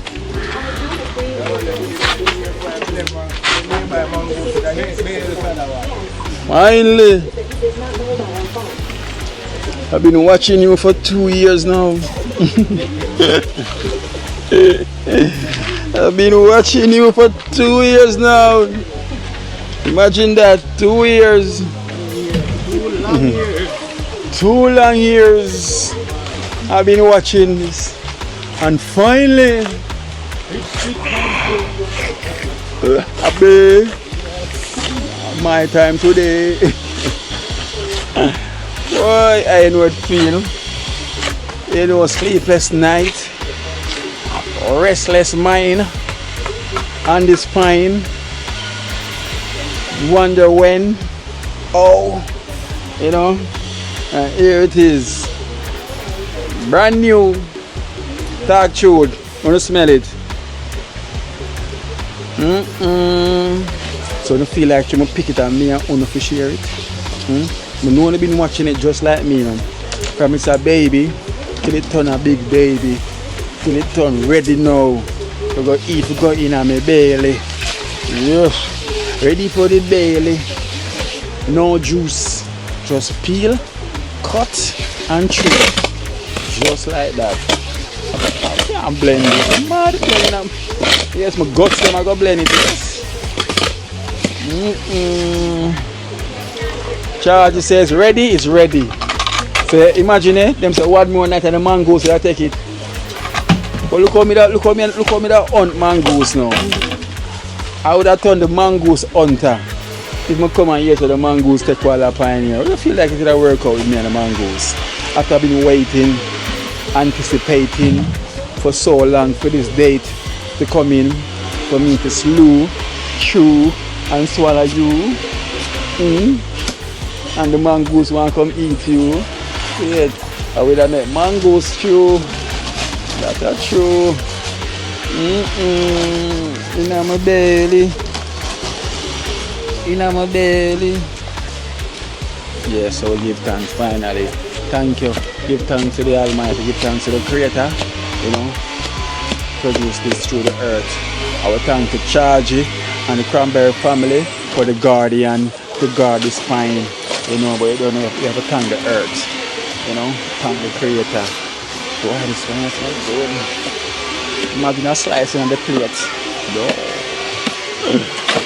Finally. I've been watching you for 2 years now. I've been watching you for 2 years now. Imagine that, 2 years. 2 long years. I've been watching this. And finally, Abby, my time today. Boy, I know it feel. You know, sleepless night, restless mind, on the spine. Wonder when, oh, you know, and here it is. Brand new dark chewed. Wanna smell it? So I feel like you pick it and me and wanna share it. I know I've been watching it just like me, you know. From it's a baby till it turn a big baby, till it turn ready now. We go eat, we go in on my belly. Yes. Ready for the belly. No juice. Just peel, cut, and chew. Just like that. I can't blend it. I'm mad blending them. Yes, my guts them I go blend it. Yes. Charge says ready, it's ready. So imagine them say one more night and the mangoes, so I take it. But look how me that hunt mangoes now. I would have turned the mangoes hunter if I come and here to the mangoes take while I pioneer. I feel like it would work out with me and the mangoes. After I've been waiting, anticipating for so long for this date to come in, for me to slew, chew and swallow you. And the mangoes want to come eat you. Yeah, I would have met mangoes chew. That's true. In my belly. In my belly. Yeah, so we give thanks finally. Thank you. Give thanks to the Almighty. Give thanks to the Creator. You know, produce this through the earth. I would thank to Chargy and the Cranberry family for the guardian to guard the spine. You know, but you don't know, you have to thank the earth. You know, thank the Creator. Boy, this one is not good. Imagine a slicing on the plate. No.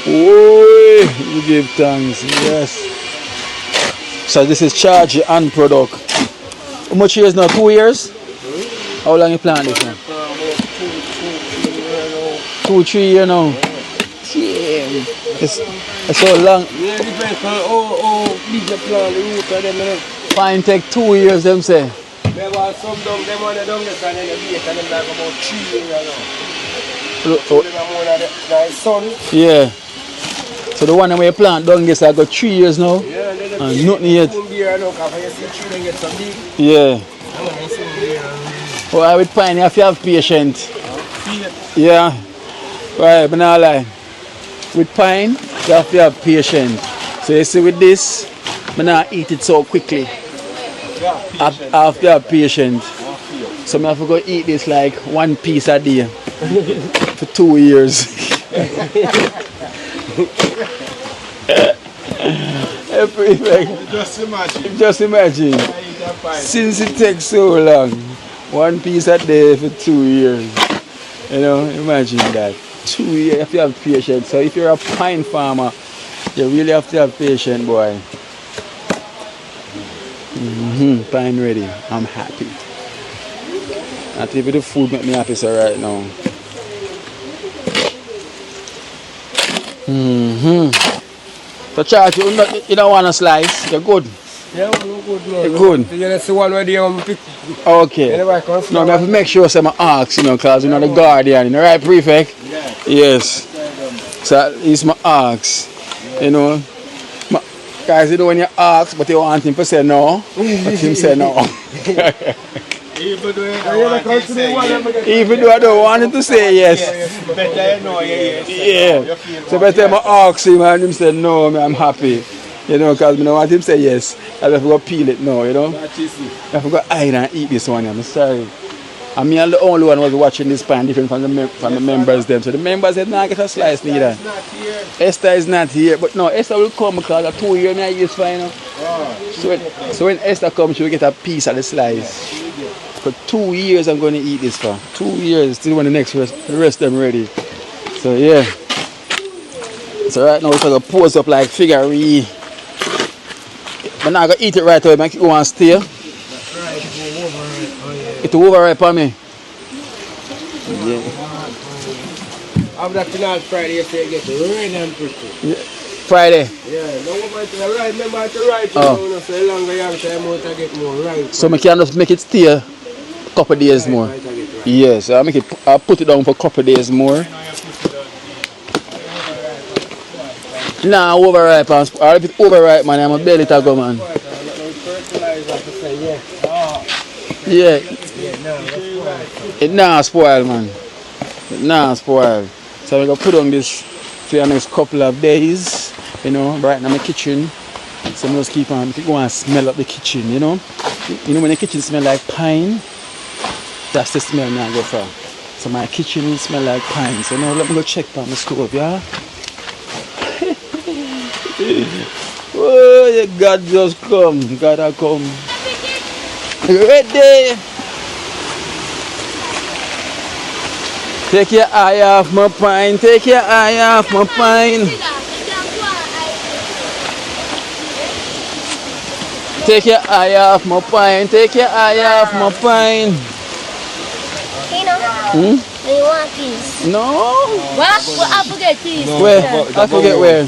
Oh, you give thanks, yes. So this is Chargy and product. How much years now? 2 years? How long you plan this now? 2, 3 years now. Yeah. It's so long. Yeah, depends on how big the plant, the root of them. Fine take 2 years, them say. There was some down, them on the down there, and then the bait, and them like about 3 years now. So, yeah. So the one that we plant down there, I got 3 years now. Yeah, and nothing yet. Yeah. Oh, I would find you have to have patience. Yeah. Right, but not lie. With pine, you have to have patience. So you see with this, I not eat it so quickly. I have to have patience. So I have to go eat this like 1 piece a day for 2 years. Just imagine. Since it takes so long, 1 piece a day for 2 years. You know, imagine that. 2 years, you have to have patience. So if you're a pine farmer, you really have to have patience, boy. Pine ready. I'm happy. I think the food make me happy so right now. So Chargy, you don't want a slice? You're good? Yeah, I'm good. You're good? That's the one where they pick. Okay. No, I have to make sure I'm ask, you know, because you're not the guardian, you know, right, Prefect? Yeah. Yes. So it's my ask, you know. Guys, you know when you ask, but you want him to say no, but him say no. Even though I don't want him to say yes. Better know, yeah. So better I ask him and him say no, I'm happy. You know, because I don't want him to say yes. I have to go peel it now, you know. I have to go hide and eat this one, I'm sorry. And me and the only one was watching this pan different from the members them. So the members said, nah, get a slice neither. Esther is not here. But no, Esther will come because at 2 years I use fine. So when Esther comes, she will get a piece of the slice. For 2 years I'm going to eat this for. 2 years till when the next rest them ready. So yeah. So right now we're going to pose up like figure eight. But now I'm going to eat it right away. Make it go and stay. It will overripe on me. Yeah. After that tonight Friday, you say get rain and pretty. Yeah. Friday. Yeah, no one to the right, remember to the right, so longer you have time out to get more right. So I can just make it stay a couple of days more. Right. Yes, I put it down for a couple of days more. Nah, overripe, or if it's overripe, man, I'm a belly to go, man. Yeah. It not spoil, man. It not spoil. So I'm gonna put on this for the next couple of days, you know, right in my kitchen. So I'm just keep on go and smell up the kitchen, you know. You know when the kitchen smell like pine, that's the smell I go for. So my kitchen will smell like pine. So now let me go check on the stove, yeah. Oh, God just come. God I come. Ready. Take your eye off my pine. Take your eye off my pine. Take your eye off my pine. Take your eye off my pine. Do you want peace? No. What? Well, I forget peace. No, where? I forget where. I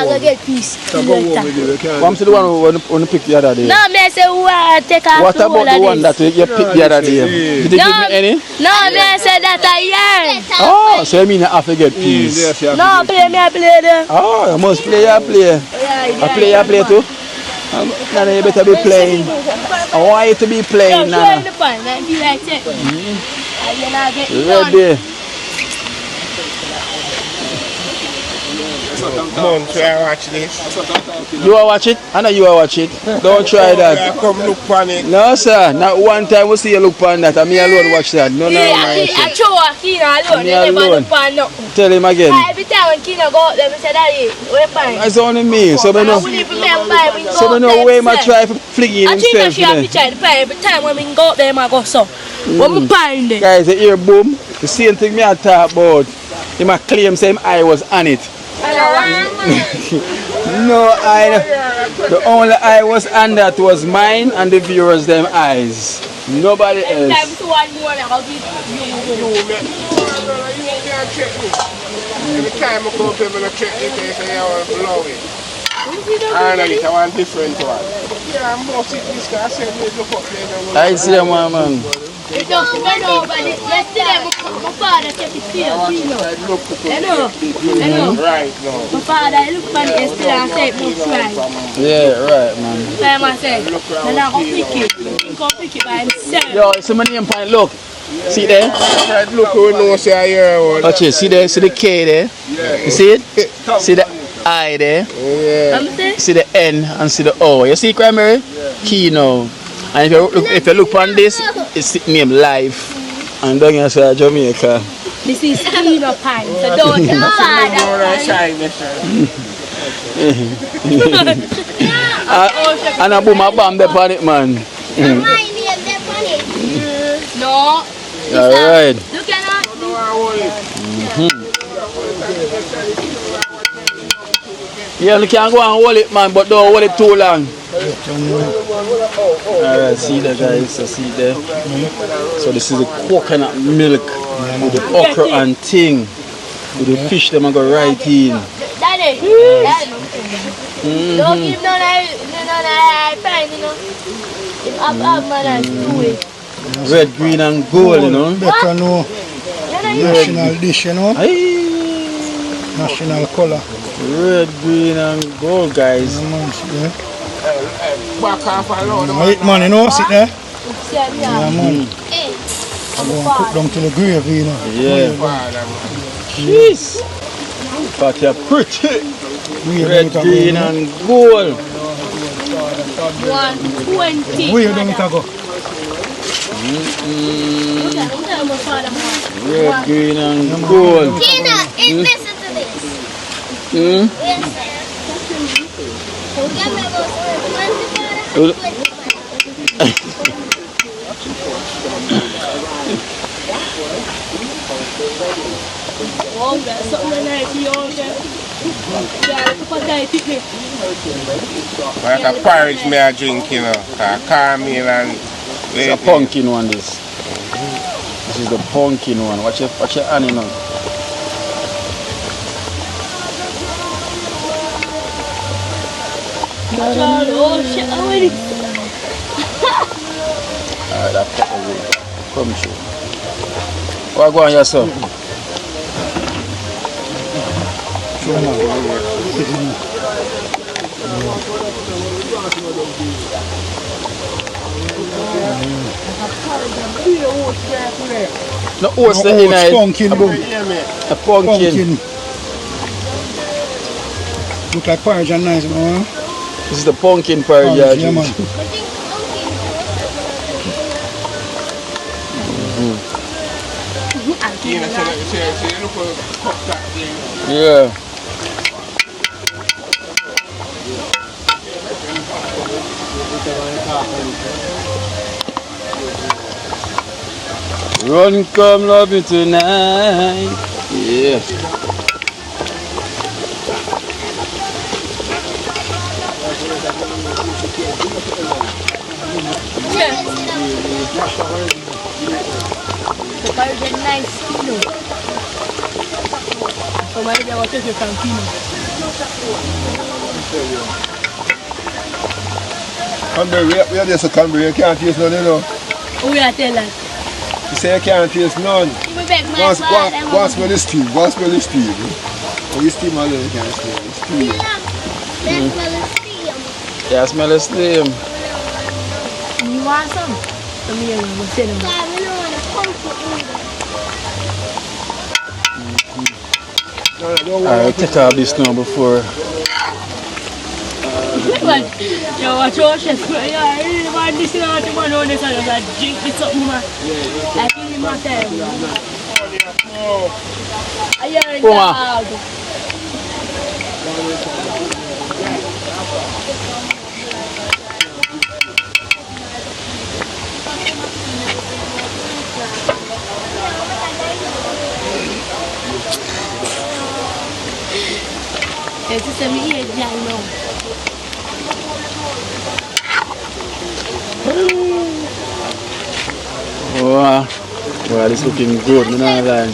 go get peace. I'm still the one who want to pick the other day. No, I say who I take off. What about the one that you picked the other day? Did you give me any? No, I said that I yearn. Oh, so you mean I forget peace? No, play me, I play there. Oh, I must play, I play. I play too. Now you better be playing. I want you to be playing now. Ready. Come on, try to watch this. You want to watch it? I know you want to watch it. Don't try that. Come look on it. No, sir. Not one time we see you look on that. I me alone watch that. No, no, I show Kina alone. Me alone. Tell him again. Every time when Kina go up there, I say, Daddy, we're fine. It's only me. So we know. So we know where I try to fling in himself. I think she have to try to pay every time when we go up there, I go so. When we find it. Guys, the ear boom. The same thing me I talk about. He might claim same I was on it. No, the only eye was on that was mine and the viewers them eyes. Nobody else. Every time I go up here, I check it, they say I want to blow it. I want different one. Yeah, I'm going to sit this guy, I said, look up there. I see him, man. It just went over. Yesterday, my father kept it clear. Right now. My father looked at it yesterday and said it looks right. Yeah, right, man. So I said, then I go pick it. He can pick it by himself. Yo, it's my name point. Look. See there? Look who knows I hear one. Watch it. See there? See the K there? You see it? See the I there? Yeah. See the N and see the O. You see Cranberry? Key now. And if you look on this, it's name Life. And down here say Jamaica. This is Kino Pine, so don't tell my father. And I boom a bomb there on it, man. No. Alright. You cannot do. Yeah, you can go and hold it, man, but don't hold it too long. Alright, see there, guys. So see there. So this is the coconut milk with the okra and thing. With the fish, them I go right in. Daddy, don't give none of pine, you know. If I'm man, do it. Red, green and gold, you know. Better know national dish, you know. National color. Red, green and gold, guys. Wait, man, you know, sit there. Yeah, man. I'm going to cook them to the gravy, you know. Yeah. Jeez. But you're pretty. Red, green and gold. 120. Where do you go? Red, green and gold. Tina, listen to this. Oh, that's something like you Like a porridge me I drink, you know. Caramel and... It's a pumpkin one, this. This is the pumpkin one. Watch your honey now. Oh shit, already. Alright, that cut away. Come show. What go on here, sir? No oats in it. Pumpkin, boom. A pumpkin. Look like porridge and nice, man. This is the pumpkin porridge. Yeah, man. Yeah. Run, come, love me tonight. Yeah. The porridge is nice, you know. So why did I want to take from Kino? Cranberry, we are just a Cranberry, you can't taste none, you know. Who you tell that? You say you can't taste none. Go and smell the steam, go and smell the steam. When you steam alone, you can't smell the steam. Yeah, I smell the steam. You want some? Come here, I'm going to tell them. I'll take off this now before. Yo, watch your chest. Yeah, I really want this in the man on this and I drink this up, man. I feel in my time. I hear it dog. It's just a me here, now. Wow, wow, this looking good, you know that.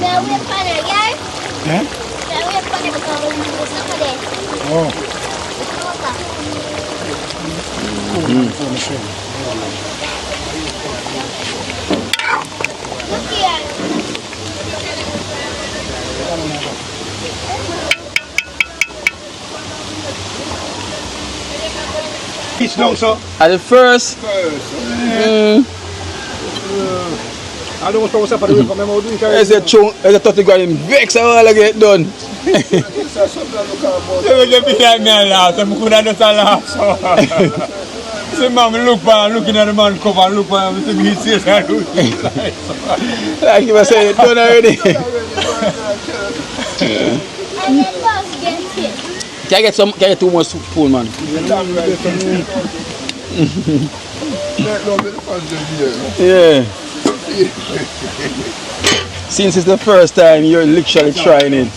It's long, so. At the first. I don't want to stop the way from my mouth. There's a 30 grand in vex, I want to get done. You will just be like me and laugh, so I could have just laugh. So man, looking at the man cover and look at him, see me serious and like you were saying, done already. Can I get 2 more spoon, man? Yeah. Since it's the first time you're literally trying it.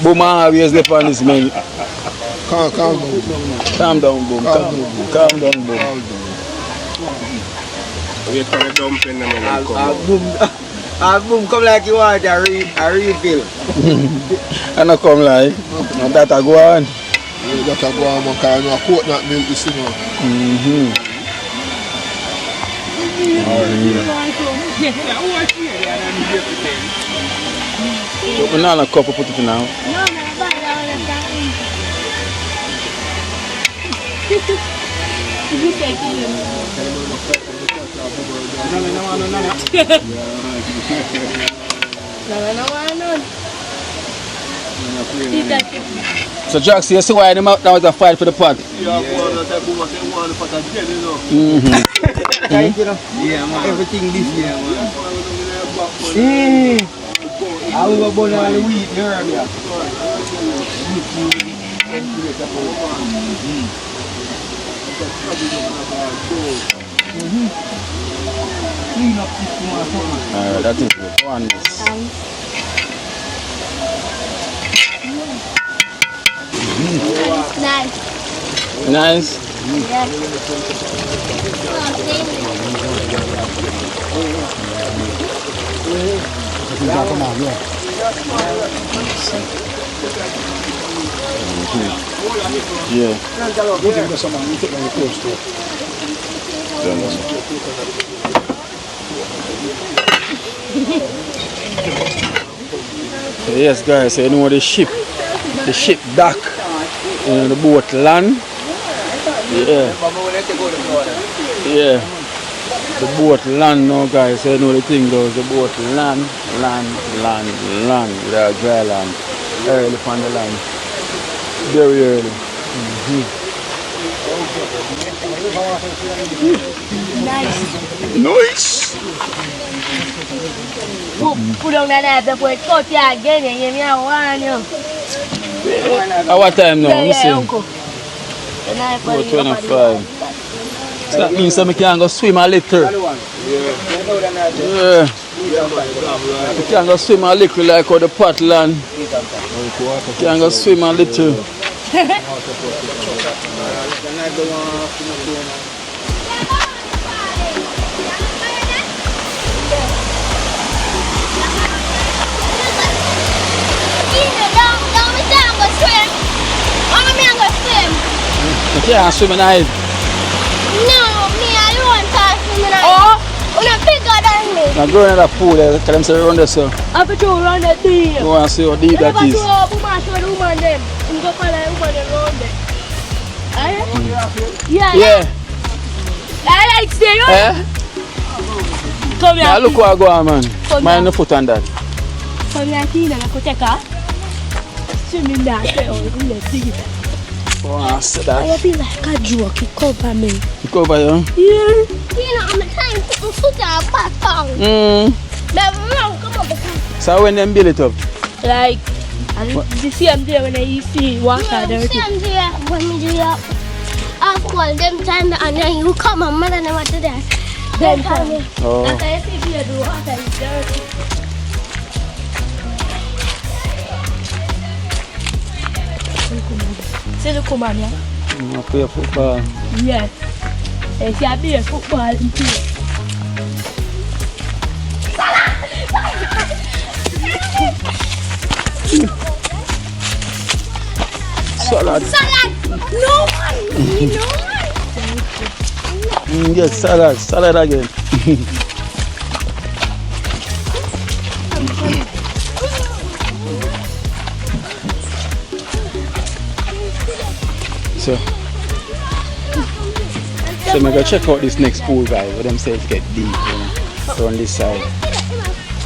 Boom, always left on this menu. Calm down. Calm down, Boom. Calm down, Boom. Wait for the dumpling and Boom, come like you want a refill. I don't come like. No, that I go on. That I go on, because I coconut milk, you see now. So we not a cup, put it in now. So Jack, you see why them out now is a fight for the pot? Yeah, man. Everything this year, man. I was born on the wheat earlier. Alright, that is good. Go on this. Nice. Nice. Yeah. Yeah. So yes guys, so you know the ship dock, you know the boat land. Yeah. Yeah. The boat land now guys, so you know the thing goes, the boat land with our dry land. Early from the land. Very early. Nice. Put on that the boy go to again and give me a one. At what time now? Yeah, uncle. 4:25. So that means that I can go swim a little. Yeah. I can go swim a little like how the pot land. I can go swim a little. You can't swim in the ice. No, me alone can't swim in the ice. Oh, you're bigger than me. Now go in that pool there, tell them to run there, sir. I have to run that deep. You want to see how deep that is? I show the woman them. I'm going to follow the woman around there. Yeah. I like stay on. Come here. Now look where I go on, man. Mind the foot on that. Come here, Tina. I could take her. Swimming that. Oh, I said that. I feel like a joke. It cover me. You cover you? Yeah. Tina, I'm trying to put my foot on back down. Come on. So when them build it up? Like, the same day when I see water dirty. The same day when we do that. I call them time and then you come and mother never do that. Then time. Oh. After I see the water is dirty. C'est le commande, yeah? I play football. Yes. Et si I play football, Salad. No one. Yes, salad again. So I'm gonna check out this next pool, guys. What them say it get deep, you know, so on this side.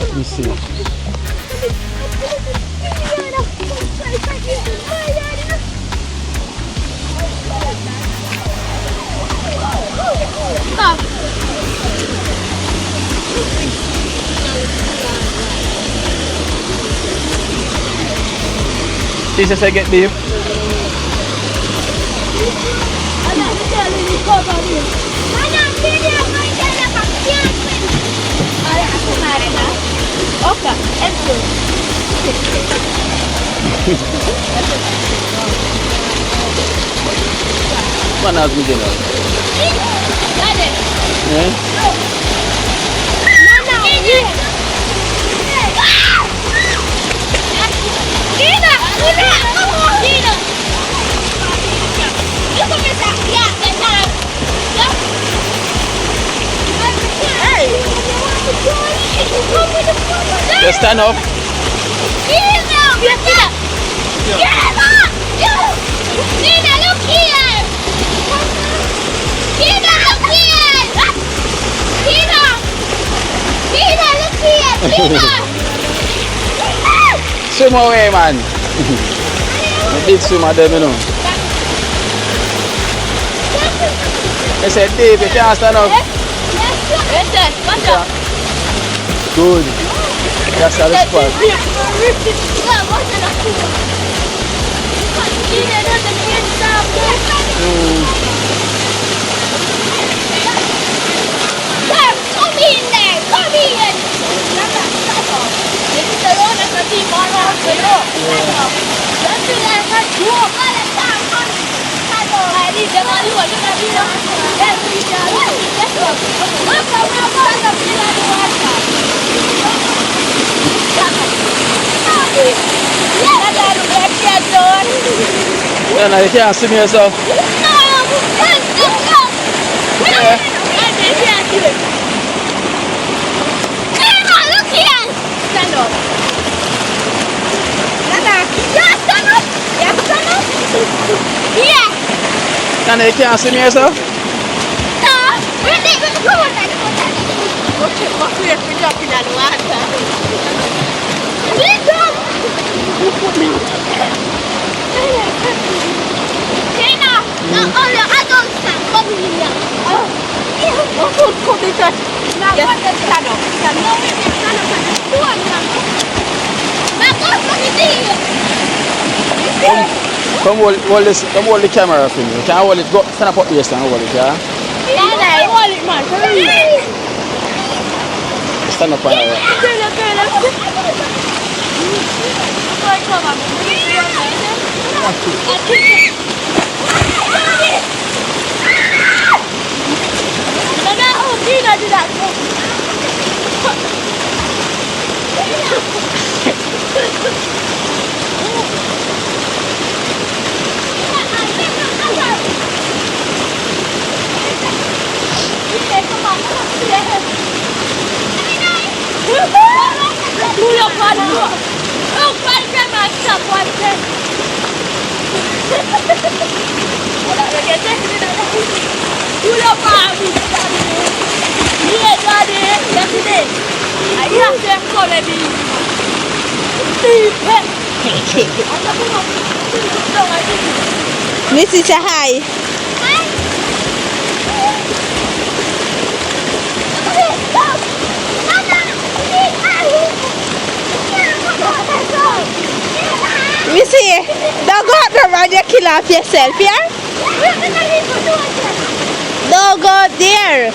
Let me see. Stop. This is I get deep. Mana has me dinner? Just stand up. Swim away, man. I did swim at them, you know. I said, Dave, you can't stand up. Good. That's how the spot. Come in there. Come in. This is the road that the team on. Yeah, now you can't see me yourself. Stand up. Nana, yeah, stand up. Yeah, stand up. Yeah. Nana, you can't see me yourself? No, we're leaving the pool. Okay, but we're jumping on the water. Let's go. Tina, not only adults can come in here. What food could be touched? Now, what does stand up? Stand up. Stand up. Come hold the camera for me. You can't hold it. Go stand up here, stand hold it, yeah? Yeah, hold it, man. Stand up on it. Missy, say hi. Missy, don't go out there and you kill off yourself, yeah? Don't go out there.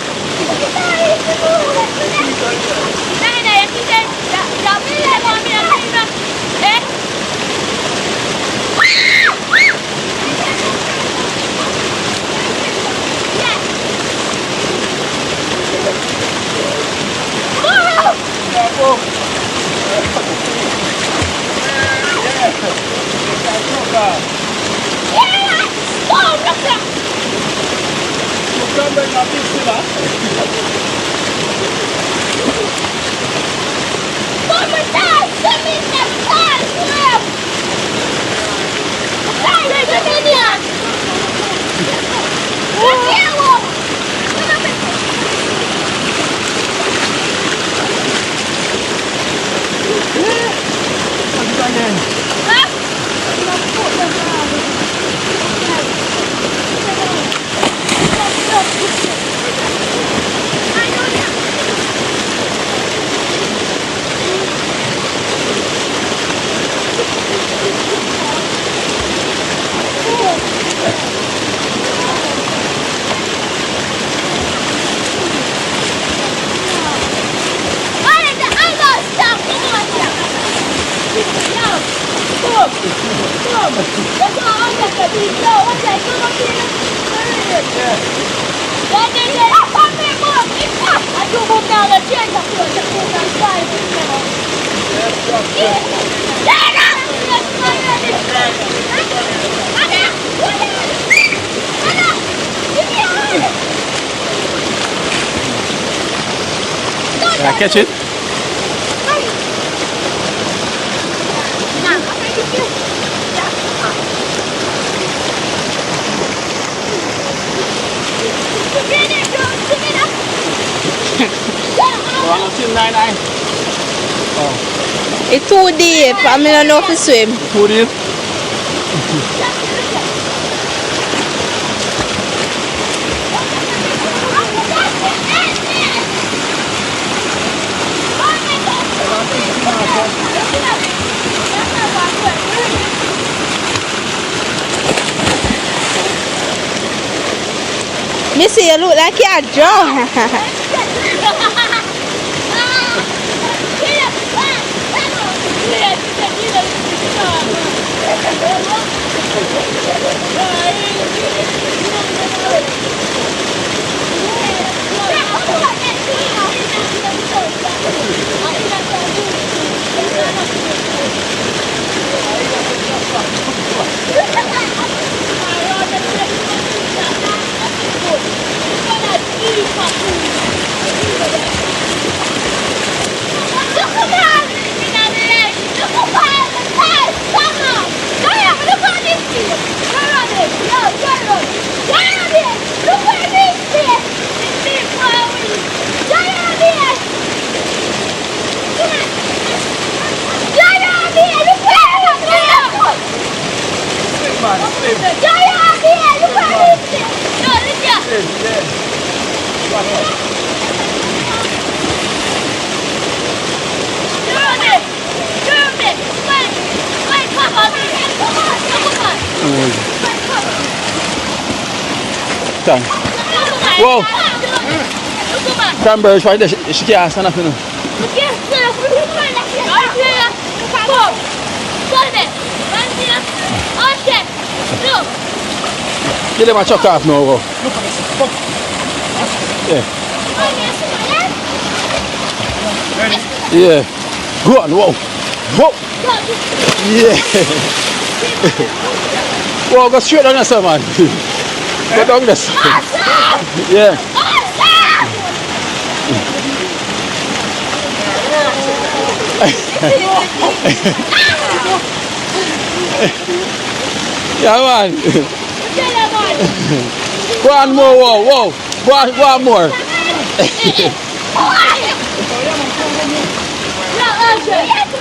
Can I catch it? It's too deep. I mean, I don't know if to swim. Too deep? Missy, you look like you're drunk. Thanks. Whoa. Cranberry right there. She can't stand up, you know. Get them a chuck off now, bro. Yeah. Yeah. Go on, whoa. Whoa. Yeah. Whoa, go straight down there, sir, man. Go down this. Yeah. Yeah, man. Go on more, whoa. Go on more.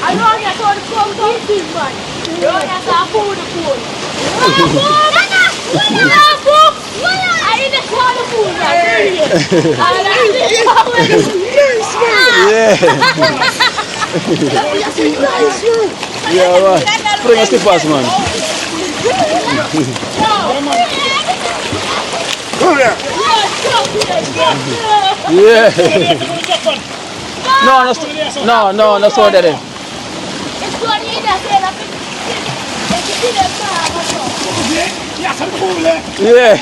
I know you saw the phone something, man. You know you saw food. I didn't saw the food, man. Yeah. Yeah, man. Bring us the fast, man. Yeah. No, that's what that is. Yeah.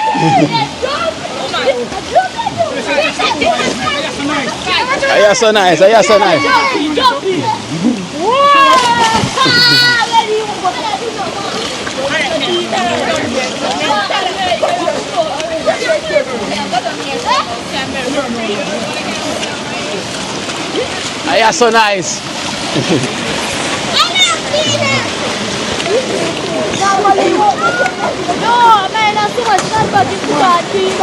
You're so nice. You're so nice. No, man, that's too much fun, but you can't do it.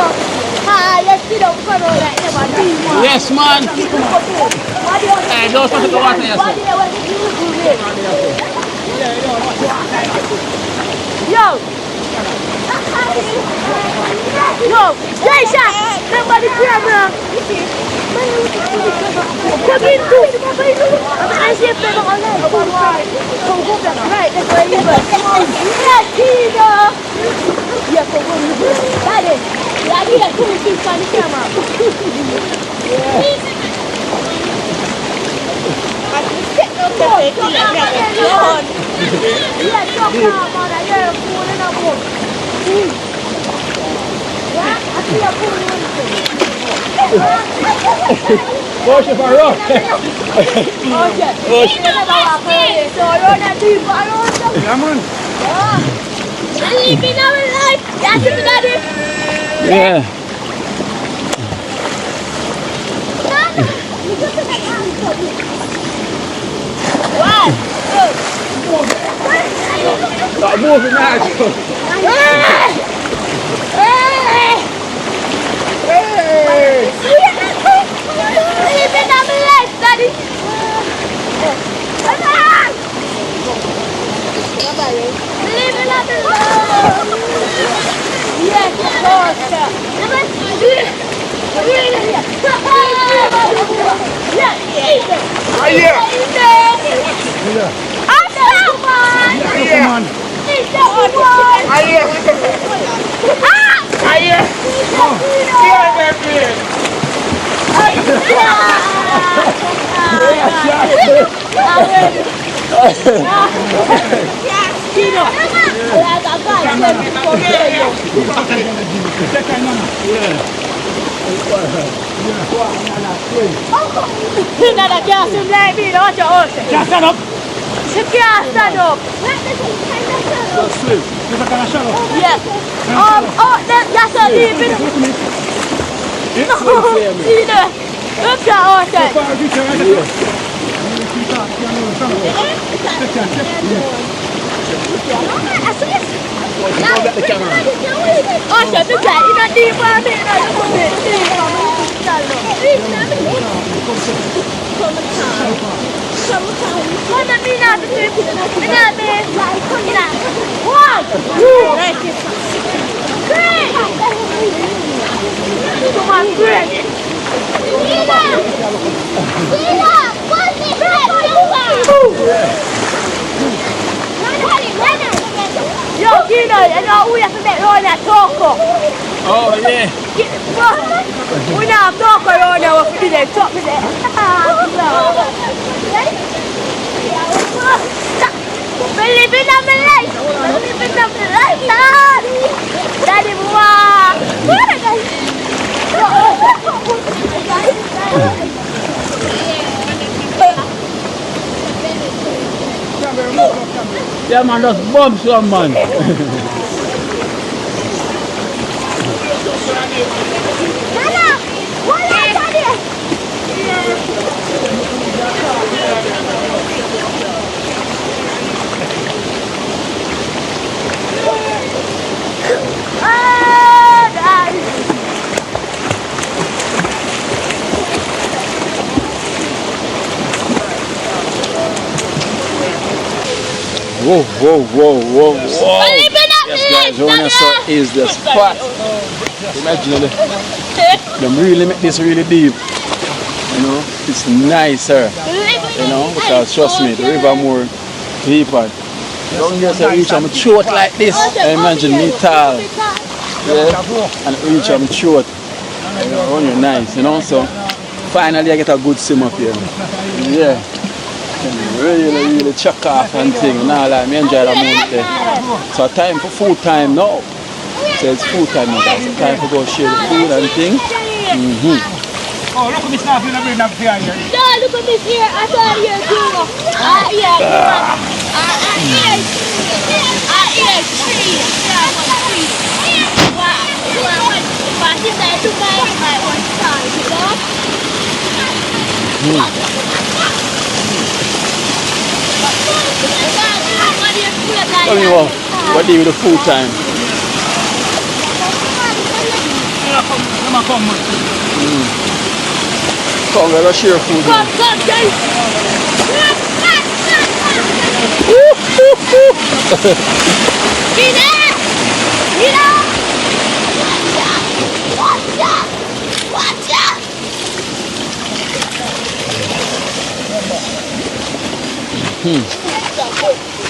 Let's sit down for all that. Yes, man. Hey, don't put the water here, Yo, Jason, remember the camera. Come in, too. I see if they're on there. Right, that's where you go. Come on. Yeah, Tina. Yeah, come on. That is. Yeah, I need a cool piece on the camera. Wash it for rock. Yeah, man. Living our life. That's it, Daddy. Yeah. What? Stop moving now. Living our life, Daddy. Come on. Living our life. Yes, Nada can't swim like me, don't you? Can't stand up. She can't stand up. Swim. You can stand up. Yes. That's a leaving. No, see there. Look at outside. Oh, shut the cat. You're not deep for me. Come on, me not to sleep. Me not me. One, two, three. Come on, great. Yo, Gino, I know we have to make get round at Toko. Oh, yeah. We now have Toko round there, what we do there, top me there. We're living on my life. We're living on my life, Dad. Daddy, Yeah, man, just bump some, man. Nana, what are you? Whoa, whoa, whoa, whoa, whoa. Yes, guys, Ronaso is the spot. Imagine them really make this really deep. You know, it's nicer. You know, because trust me, the river more deeper. Don't just reach I'm short like this. Imagine me tall. Yeah, and reach I'm short. You know, when you're nice, you know, so finally I get a good swim up here. Yeah. Really check off and thing. Now like me enjoy the moment there. So time for food time now. So it's food time now. It's time to go share the food and thing. Oh, look at me snapping the bread up here. No, look at me here. I saw here too. Tell me what do you do with the food time? Come, let us share food. Come, guys.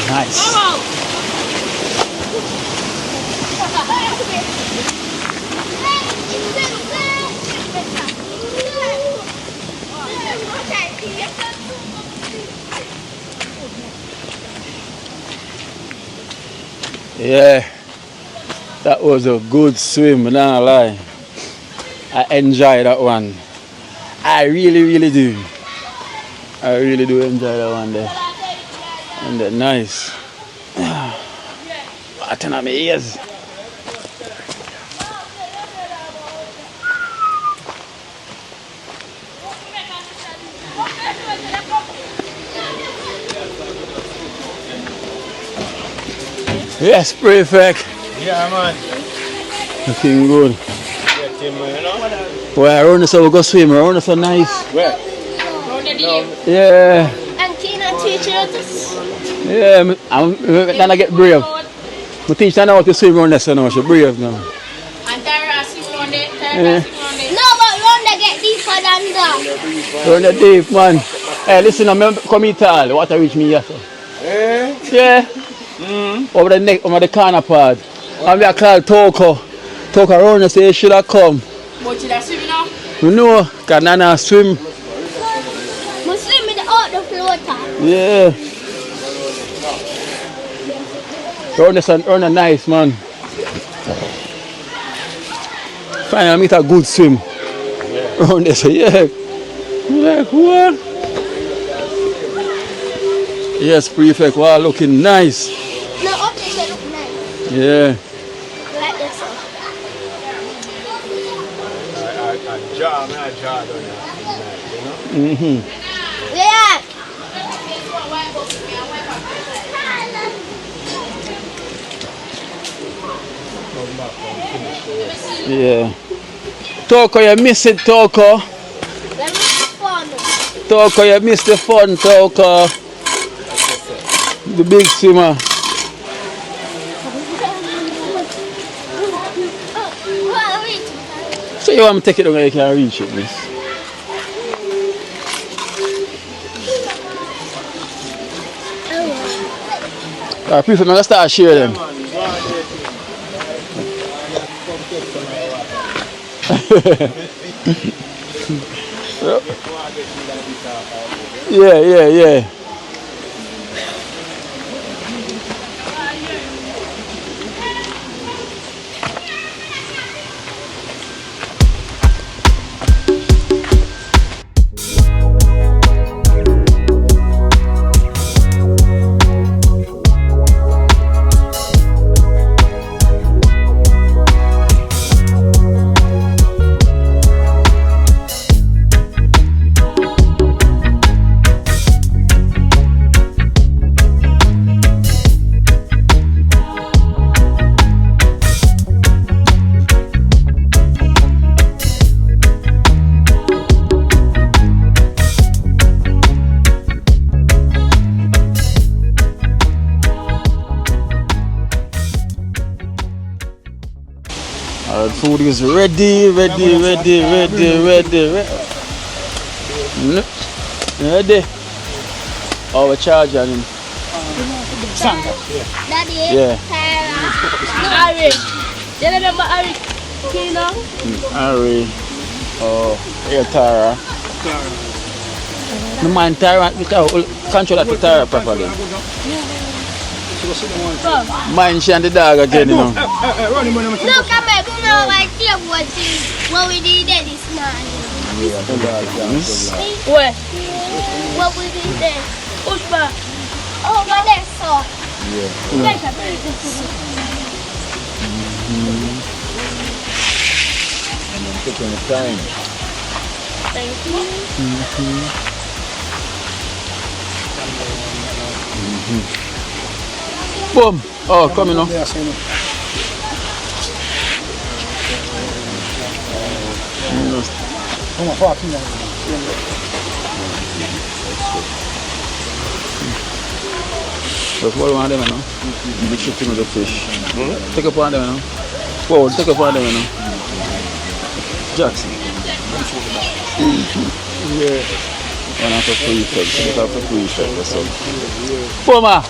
Nice. Yeah, that was a good swim, not lie. I enjoy that one. I really do. I really do enjoy that one there. And they're nice. What on my ears? Yes, perfect. Yeah, man. Looking good. Yeah, Tim, you know? Well, around so we go swim. Around so nice. Where? Yeah. And Tina teacher this. Yeah, I'm gonna get brave. I teach her how to swim around there, so now she's brave now. And Tara swim around there. Yeah. No, but round there get deeper than that. Around the deep, man. Hey, listen, I'm come here tall. Water reach me here, so. Yeah. Over the neck, over the corner part. And we are called Toko. Toko around and say, should I come? But you swim now? No, because Nana swim. We swim in the out the floater. Yeah. Around the nice, man. Finally, I meet a good swim. Around there, so yeah. Like, what? Yes, prefect. Wow, looking nice. No, up there look nice. Yeah. Like this. I jar down there. Yeah. Yeah. Toko, you miss it, Toko. Toko, you miss the fun, Toko. The big swimmer. So you want me to take it down where you can reach it, miss? Alright, people, I'm going to start sharing them. Yeah. Food is ready. Ready. Oh, we're charging him. Daddy, Yeah. Ari. Do you remember Ari Kino? Ari. Oh, yeah, Tara. No mind Tara, control that to Tara properly. Mind she and the dog again, you know. Look, I'm back. You know, like, what we did there this morning. Where? What we did there? Push back. Over there, so. Yeah. Taking the time. Thank you. Boom. Oh, come in now. Just hold on them now. Big chicken with the fish. Take up on them now. Whoa, take up on them now. Jackson. Yeah. One after prefect. Take off the prefect or something. Boma.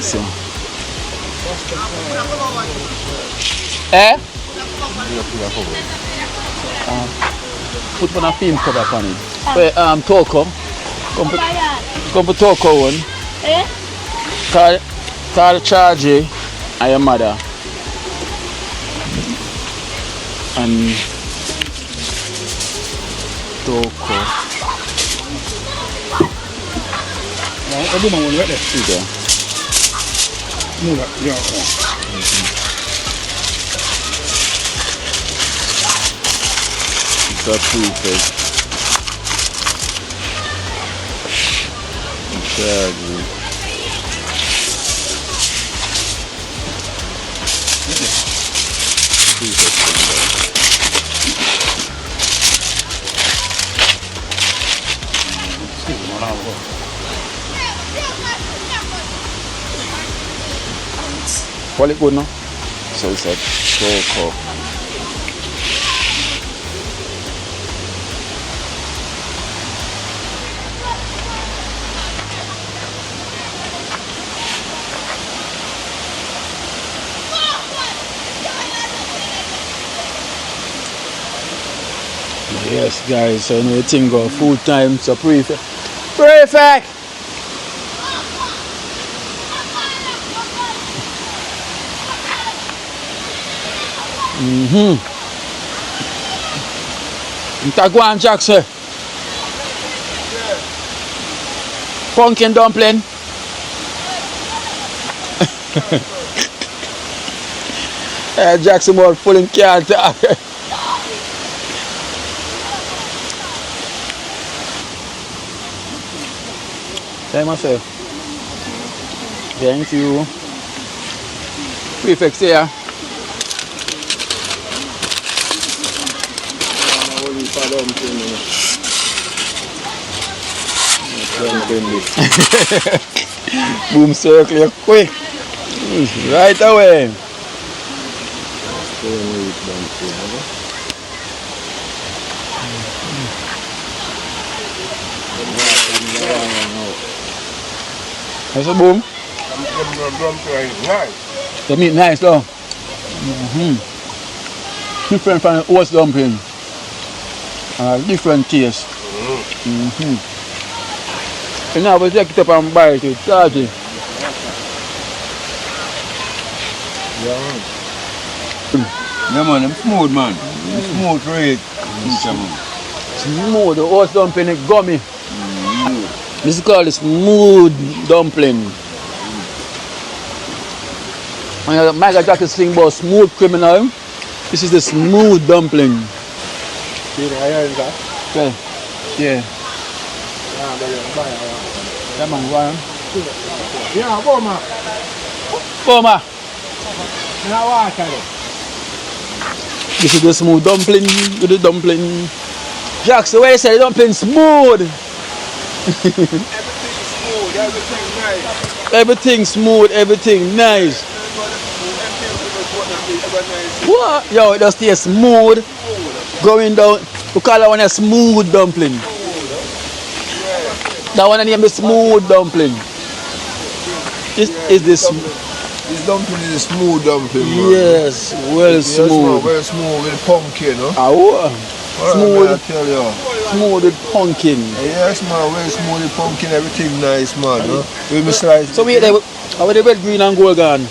So. Put on a film cover on it. Wait, Toko. Come for Toko one. Call Charge and your mother. And Toko. Okay. Move up, yeah. It's a prefect. Charge. Qual good no? So it's a Toko. Yes guys, so you know the thing go full time, so prefect. Tagwan Jackson. Pumpkin dumpling. Jackson more full in character. Thank myself. Thank you. Prefect here. Boom circle quick. Right away. That's a boom. Nice. The meat nice though. Different from the horse dumpling. Different taste. And now we take it up and bite it. Charge it. Yeah man, I'm smooth man. Smooth right. Smooth, the horse dumpling is gummy. This is called the smooth dumpling. And Michael Jackson sing about smooth criminal. This is the smooth dumpling. Okay. Yeah. Come on, one. Yeah, Boma. Boma. Now water. This is the smooth dumpling with the dumpling. Jackson, where you say the dumpling smooth? Everything smooth, everything nice. What? Yo, it just tastes smooth. Going down, we call that one a smooth dumpling. That one name is smooth dumpling. Is this? This dumpling is a smooth dumpling, man. Yes, well smooth. Very smooth with pumpkin, no? Smooth. I tell you. Smooth with pumpkin. Yes, man. Very smooth with pumpkin. Everything nice, man. No? With me slice. So wait there. How are the red, green, and gold gone?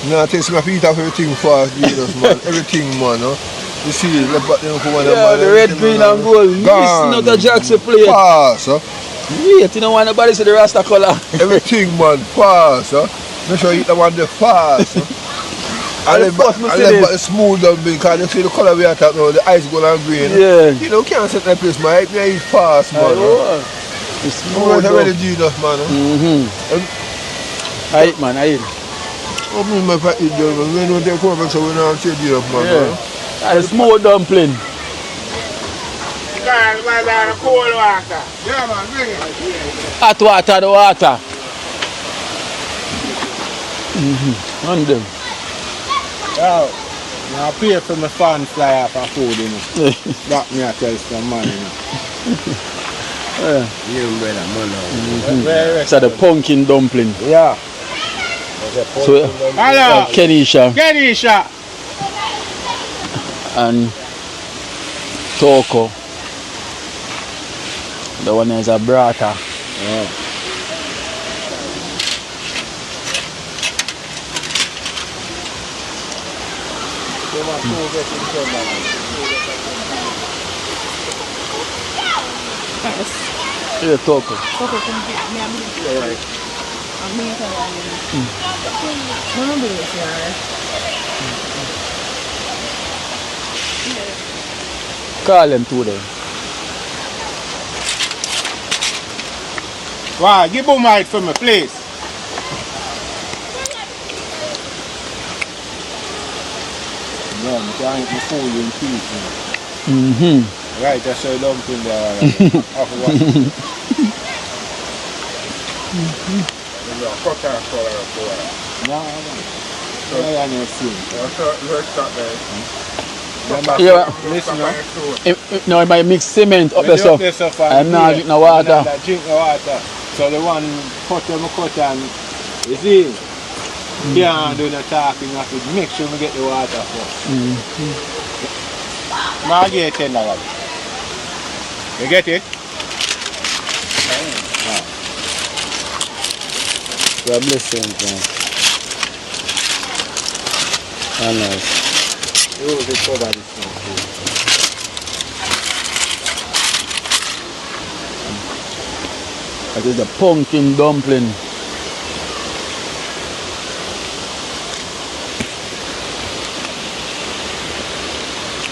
No, I take my feet off everything fast, Jesus, man. Everything, man. No? You see, let back them for one of yeah, the red, green, and gold. Gone. Missing out a Jackson plate. Pass, huh? Wait, you don't want nobody see the Rasta color. Everything, man. Pass, huh? Make sure you eat the one the fast. I let back the smooth dumpling because you see the color we are talking now, the ice gold and green. Yeah. You know, can't set that place, man. I eat fast, man. It's smooth. I'm ready to do that, man. I eat, man. I eat. I mean, my fat eat, man. We don't take over, so we don't have to do that, man. Yeah. A smooth dumpling. Guys, my bad, cold water. Yeah, man, bring it. Hot water, the water. On them. Yo, I pay for my fan fly off of food, you know. That me I tell some man, you know. You brother, man. So the pumpkin dumpling. Yeah. So, hello. Kenisha. Kenisha. And Toko. The one is a brata. Yeah. Yeah, Toko. Call them to them. Wow, give them right for me, please. No, I can't eat my food in peace. Right, I saw dumpling there. No, I might mix cement up the stuff. I'm not drinking no water. Drink no water. So the one cut and you see, can't do the talking, you have to make sure we get the water first. Now I get $10. You get it? God bless you, man. Oh, nice. You will recover this one too. That is the pumpkin dumpling.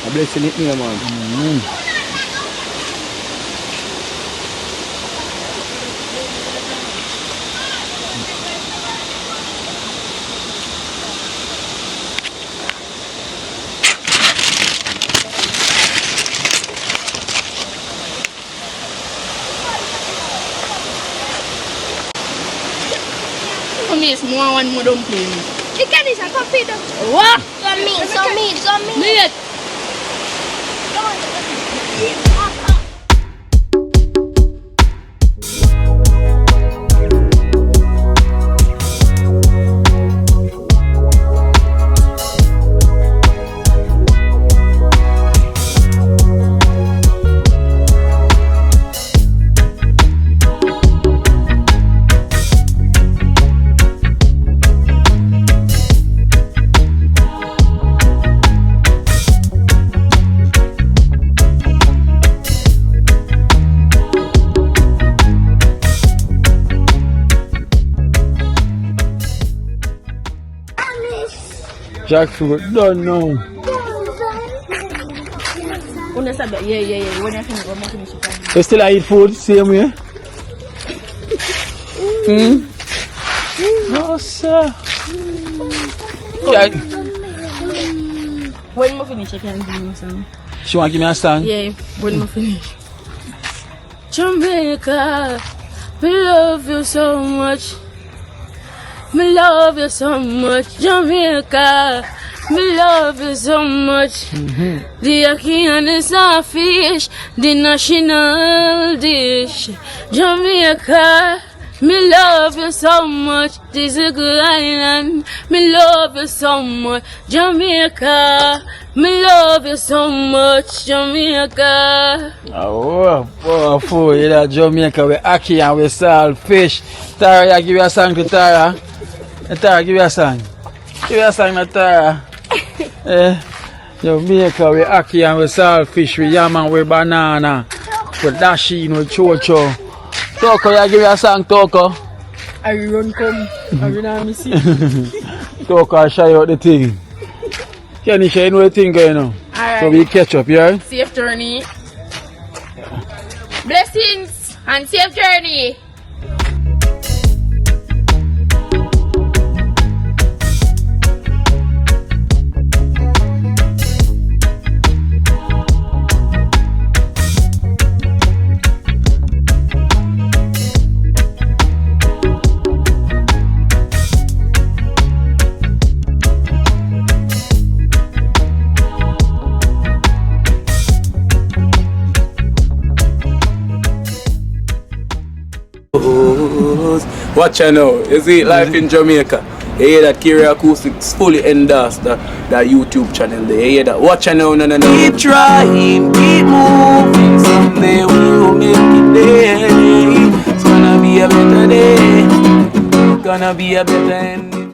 I bless you, it, man. For me, it's more one more dumpling. Chicken is a coffee. What? Some meat. Meat. Jackfruit done now. Yeah. When I finish it. You still eat food same way? No, sir. Yeah. When I finish, I can give me some. She want to give me a song? Yeah, when I finish. Jamaica, me love you so much. Me love you so much. Jamaica, me love you so much. The ackee and the starfish, the national dish. Jamaica, me love you so much. This is a good island. Me love you so much. Jamaica, me love you so much. Jamaica. Oh, for you that Jamaica with ackee and with salt fish. Tara, I give you a song to Tara. Tara, give you a song. Give you a song to Tara. Jamaica with ackee and with salt fish, with yam and with banana, with dasheen, with chocho. Toko, you give you a song, Toko. I run come. I run miss it. Toko, I show you out the thing. Kenny, you know the thing going on. Alright. So we catch up, yeah? Safe journey. Blessings and safe journey. Watch out now. You see life in Jamaica. You hear that Kerry Acoustics fully endorsed that YouTube channel there. You hear that? Watch out now, no. Keep trying, keep moving. Someday we will make it there. It's gonna be a better day. Gonna be a better